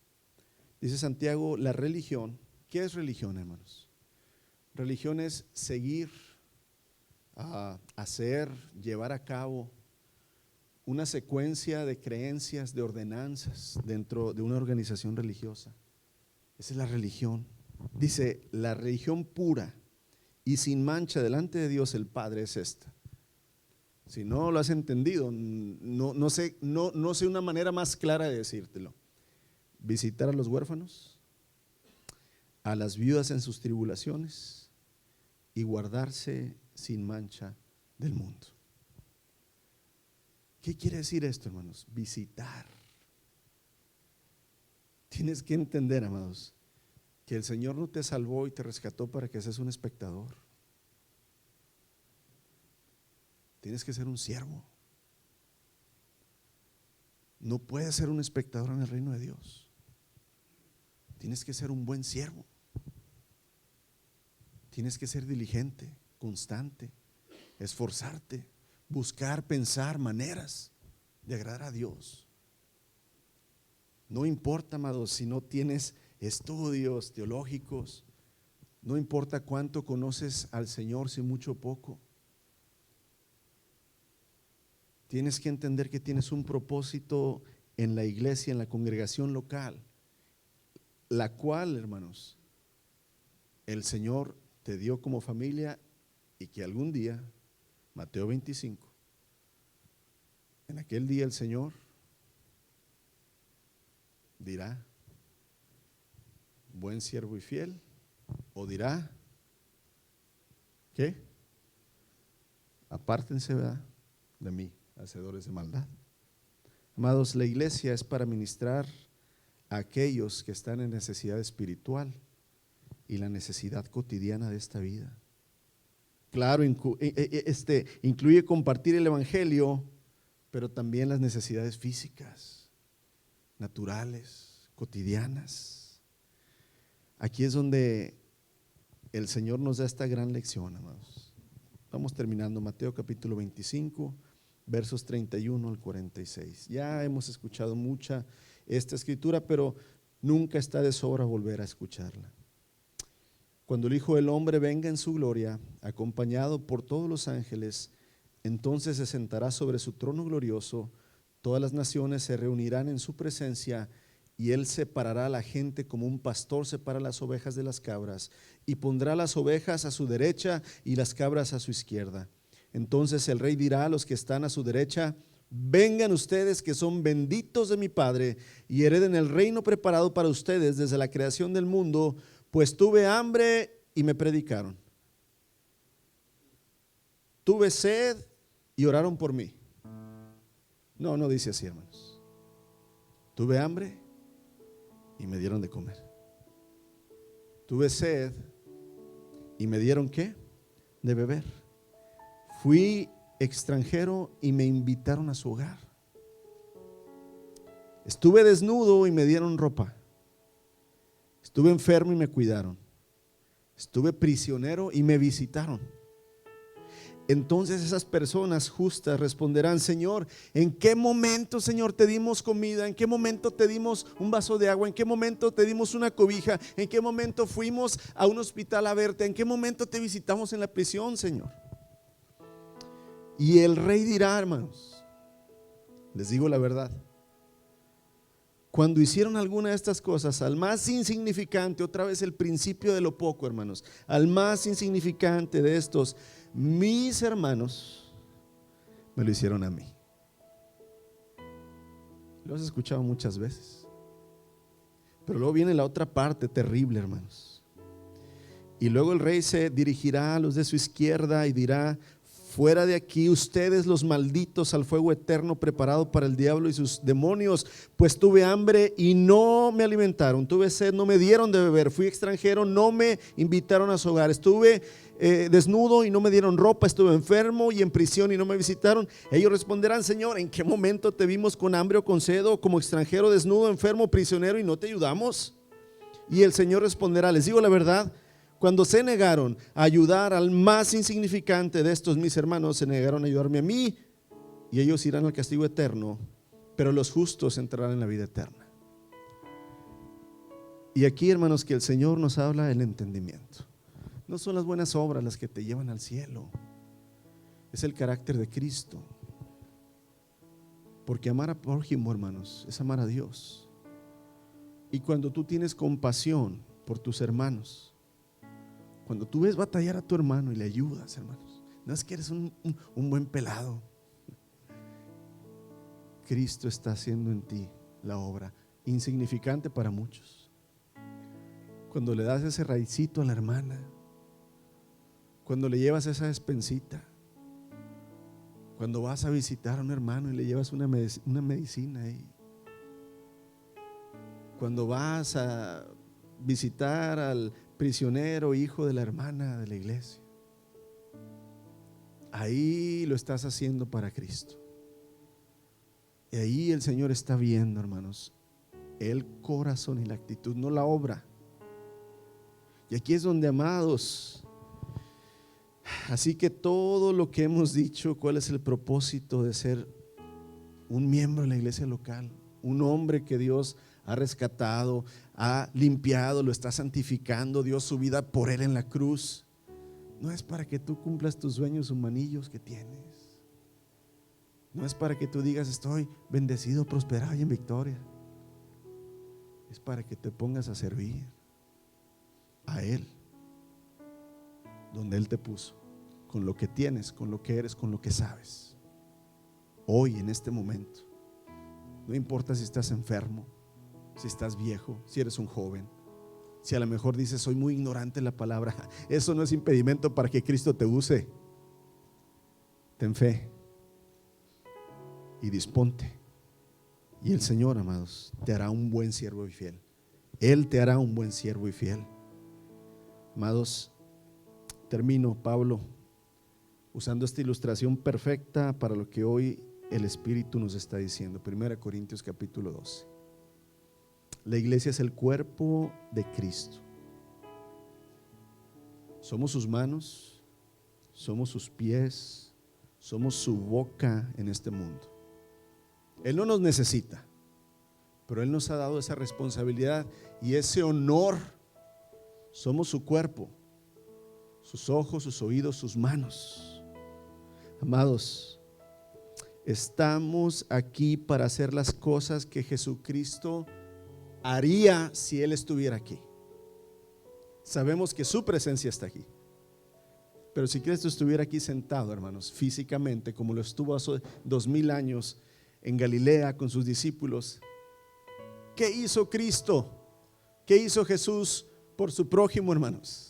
Dice Santiago, la religión, ¿qué es religión, hermanos? Religión es seguir, hacer, llevar a cabo una secuencia de creencias, de ordenanzas dentro de una organización religiosa. Esa es la religión. Dice, la religión pura y sin mancha delante de Dios el Padre es esta. Si no lo has entendido, no sé una manera más clara de decírtelo. Visitar a los huérfanos, a las viudas en sus tribulaciones y guardarse sin mancha del mundo. ¿Qué quiere decir esto, hermanos? Visitar. Tienes que entender, amados, que el Señor no te salvó y te rescató para que seas un espectador. Tienes que ser un siervo. No puedes ser un espectador en el reino de Dios. Tienes que ser un buen siervo. Tienes que ser diligente, constante, esforzarte, buscar, pensar maneras de agradar a Dios. No importa, amados, si no tienes estudios teológicos, no importa cuánto conoces al Señor, si mucho o poco. Tienes que entender que tienes un propósito en la iglesia, en la congregación local, la cual, hermanos, el Señor te dio como familia y que algún día, Mateo 25, en aquel día el Señor dirá, buen siervo y fiel, o dirá, ¿qué? Apártense, ¿verdad?, de mí, hacedores de maldad. Amados, la iglesia es para ministrar a aquellos que están en necesidad espiritual y la necesidad cotidiana de esta vida. Claro, incluye compartir el evangelio, pero también las necesidades físicas, naturales, cotidianas. Aquí es donde el Señor nos da esta gran lección, amados. Vamos terminando, Mateo capítulo 25, versos 31 al 46. Ya hemos escuchado mucha esta escritura, pero nunca está de sobra volver a escucharla. cuando el Hijo del Hombre venga en su gloria, acompañado por todos los ángeles, entonces se sentará sobre su trono glorioso, todas las naciones se reunirán en su presencia, y él separará a la gente como un pastor separa las ovejas de las cabras, y pondrá las ovejas a su derecha y las cabras a su izquierda. Entonces el rey dirá a los que están a su derecha: vengan ustedes que son benditos de mi Padre, y hereden el reino preparado para ustedes desde la creación del mundo, pues tuve hambre y me predicaron. Tuve sed y oraron por mí. No, no dice así, hermanos. Tuve hambre y me dieron de comer. Tuve sed y me dieron ¿qué? De beber. Fui extranjero y me invitaron a su hogar. Estuve desnudo y me dieron ropa. Estuve enfermo y me cuidaron. Estuve prisionero y me visitaron. Entonces esas personas justas responderán: Señor, ¿en qué momento, Señor, te dimos comida? ¿En qué momento te dimos un vaso de agua? ¿En qué momento te dimos una cobija? ¿En qué momento fuimos a un hospital a verte? ¿En qué momento te visitamos en la prisión, Señor? Y el rey dirá, hermanos, les digo la verdad, cuando hicieron alguna de estas cosas al más insignificante, otra vez el principio de lo poco, hermanos, al más insignificante de estos, mis hermanos, me lo hicieron a mí. Lo has escuchado muchas veces, pero luego viene la otra parte terrible, hermanos. Y luego el rey se dirigirá a los de su izquierda y dirá: fuera de aquí ustedes los malditos al fuego eterno preparado para el diablo y sus demonios, pues tuve hambre y no me alimentaron, tuve sed, no me dieron de beber, fui extranjero, no me invitaron a su hogar, estuve desnudo y no me dieron ropa, estuve enfermo y en prisión y no me visitaron. Ellos responderán: Señor, ¿en qué momento te vimos con hambre o con sed, o como extranjero, desnudo, enfermo, prisionero y no te ayudamos? Y el Señor responderá: les digo la verdad, cuando se negaron a ayudar al más insignificante de estos mis hermanos, se negaron a ayudarme a mí, y ellos irán al castigo eterno, pero los justos entrarán en la vida eterna. Y aquí, hermanos, que el Señor nos habla del entendimiento. No son las buenas obras las que te llevan al cielo, es el carácter de Cristo. Porque amar a prójimo, hermanos, es amar a Dios. Y cuando tú tienes compasión por tus hermanos, cuando tú ves batallar a tu hermano y le ayudas, hermanos, no es que eres un buen pelado. Cristo está haciendo en ti la obra, insignificante para muchos. Cuando le das ese raicito a la hermana, cuando le llevas esa despensita, cuando vas a visitar a un hermano y le llevas una medicina ahí, cuando vas a visitar al prisionero, hijo de la hermana de la iglesia, ahí lo estás haciendo para Cristo. Y ahí el Señor está viendo, hermanos, el corazón y la actitud, no la obra. Y aquí es donde, amados, así que todo lo que hemos dicho, cuál es el propósito de ser un miembro de la iglesia local, un hombre que Dios ha rescatado, ha limpiado, lo está santificando, dio su vida por él en la cruz, no es para que tú cumplas tus sueños humanillos que tienes, no es para que tú digas estoy bendecido, prosperado y en victoria, es para que te pongas a servir a Él donde Él te puso, con lo que tienes, con lo que eres, con lo que sabes. Hoy, en este momento, no importa si estás enfermo, si estás viejo, si eres un joven, si a lo mejor dices soy muy ignorante en la palabra, eso no es impedimento para que Cristo te use. Ten fe y disponte, y el Señor, amados, te hará un buen siervo y fiel. Él te hará un buen siervo y fiel. Amados, termino, Pablo, usando esta ilustración perfecta para lo que hoy el Espíritu nos está diciendo. 1 Corintios capítulo 12. La iglesia es el cuerpo de Cristo. Somos sus manos, somos sus pies, somos su boca en este mundo. Él no nos necesita, pero Él nos ha dado esa responsabilidad y ese honor. Somos su cuerpo, sus ojos, sus oídos, sus manos. Amados, estamos aquí para hacer las cosas que Jesucristo haría si Él estuviera aquí. Sabemos que su presencia está aquí, pero si Cristo estuviera aquí sentado, hermanos, físicamente, como lo estuvo hace 2000 años en Galilea con sus discípulos, ¿qué hizo Cristo? ¿Qué hizo Jesús por su prójimo, hermanos?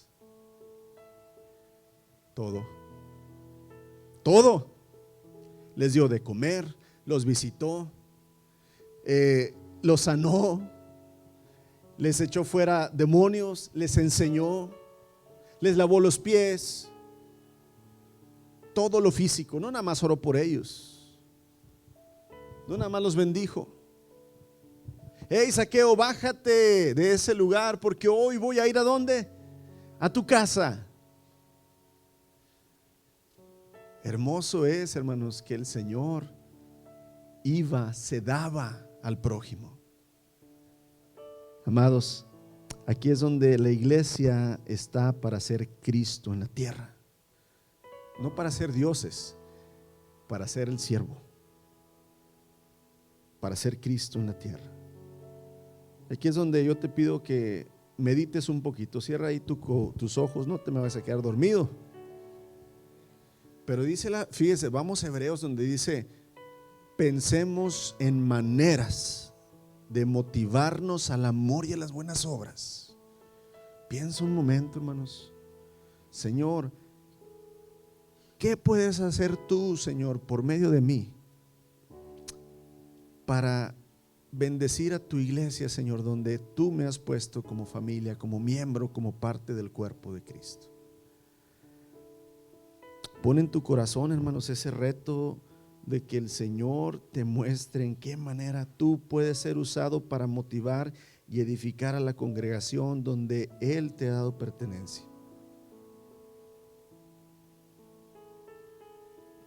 Todo. Les dio de comer, los visitó, los sanó, les echó fuera demonios, les enseñó, les lavó los pies. Todo lo físico, no nada más oró por ellos, no nada más los bendijo. Hey, Zaqueo, bájate de ese lugar porque hoy voy a ir ¿a dónde? A tu casa. Hermoso es, hermanos, que el Señor se daba al prójimo. Amados, aquí es donde la iglesia está para ser Cristo en la tierra. No para ser dioses, para ser el siervo, para ser Cristo en la tierra. Aquí es donde yo te pido que medites un poquito. Cierra ahí tus ojos, no te me vas a quedar dormido. Pero fíjese, vamos a Hebreos donde dice: pensemos en maneras de motivarnos al amor y a las buenas obras. Piensa un momento, hermanos. Señor, ¿qué puedes hacer tú, Señor, por medio de mí para bendecir a tu iglesia, Señor, donde tú me has puesto como familia, como miembro, como parte del cuerpo de Cristo? Pon en tu corazón, hermanos, ese reto de que el Señor te muestre en qué manera tú puedes ser usado para motivar y edificar a la congregación donde Él te ha dado pertenencia.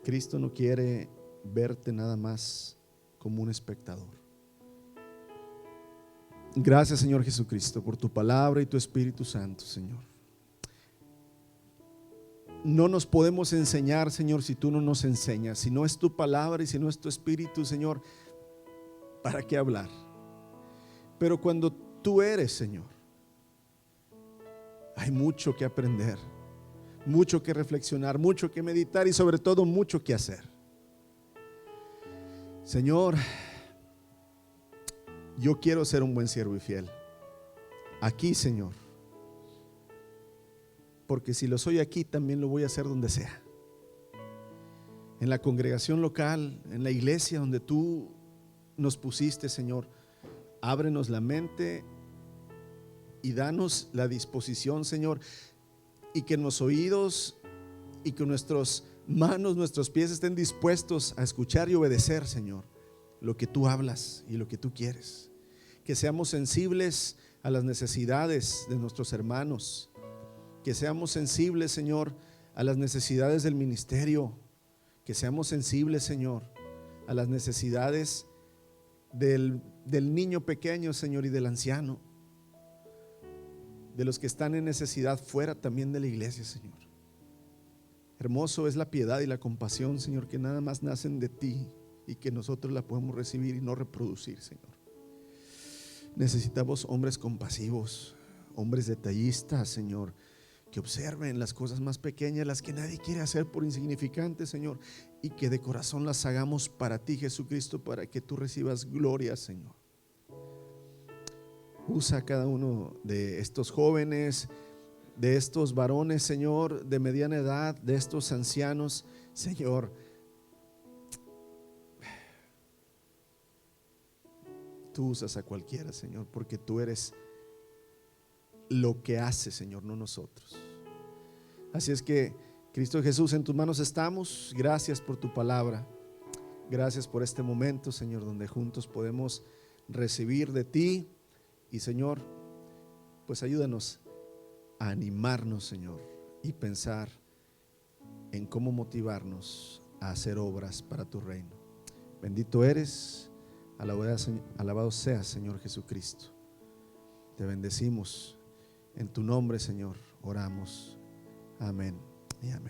Cristo no quiere verte nada más como un espectador. Gracias, Señor Jesucristo, por tu palabra y tu Espíritu Santo, Señor. No nos podemos enseñar, Señor, si tú no nos enseñas. Si no es tu palabra y si no es tu Espíritu, Señor, ¿para qué hablar? Pero cuando tú eres, Señor, hay mucho que aprender, mucho que reflexionar, mucho que meditar y sobre todo mucho que hacer. Señor, yo quiero ser un buen siervo y fiel aquí, Señor, porque si lo soy aquí, también lo voy a hacer donde sea. En la congregación local, en la iglesia donde tú nos pusiste, Señor, ábrenos la mente y danos la disposición, Señor, y que en los oídos y que nuestras manos, nuestros pies estén dispuestos a escuchar y obedecer, Señor, lo que tú hablas y lo que tú quieres. Que seamos sensibles a las necesidades de nuestros hermanos. Que seamos sensibles, Señor, a las necesidades del ministerio. Que seamos sensibles, Señor, a las necesidades del niño pequeño, Señor, y del anciano. De los que están en necesidad fuera también de la iglesia, Señor. Hermoso es la piedad y la compasión, Señor, que nada más nacen de ti y que nosotros la podemos recibir y no reproducir, Señor. Necesitamos hombres compasivos, hombres detallistas, Señor, que observen las cosas más pequeñas, las que nadie quiere hacer por insignificantes, Señor, y que de corazón las hagamos para ti, Jesucristo, para que tú recibas gloria, Señor. Usa a cada uno de estos jóvenes, de estos varones, Señor, de mediana edad, de estos ancianos, Señor. Tú usas a cualquiera, Señor, porque tú eres lo que hace, Señor, no nosotros. Así es que, Cristo Jesús, en tus manos estamos. Gracias por tu palabra. Gracias por este momento, Señor, donde juntos podemos recibir de ti. Y, Señor, pues ayúdanos a animarnos, Señor, y pensar en cómo motivarnos a hacer obras para tu reino. Bendito eres. Alabado seas, Señor Jesucristo. Te bendecimos. En tu nombre, Señor, oramos Amén y amén.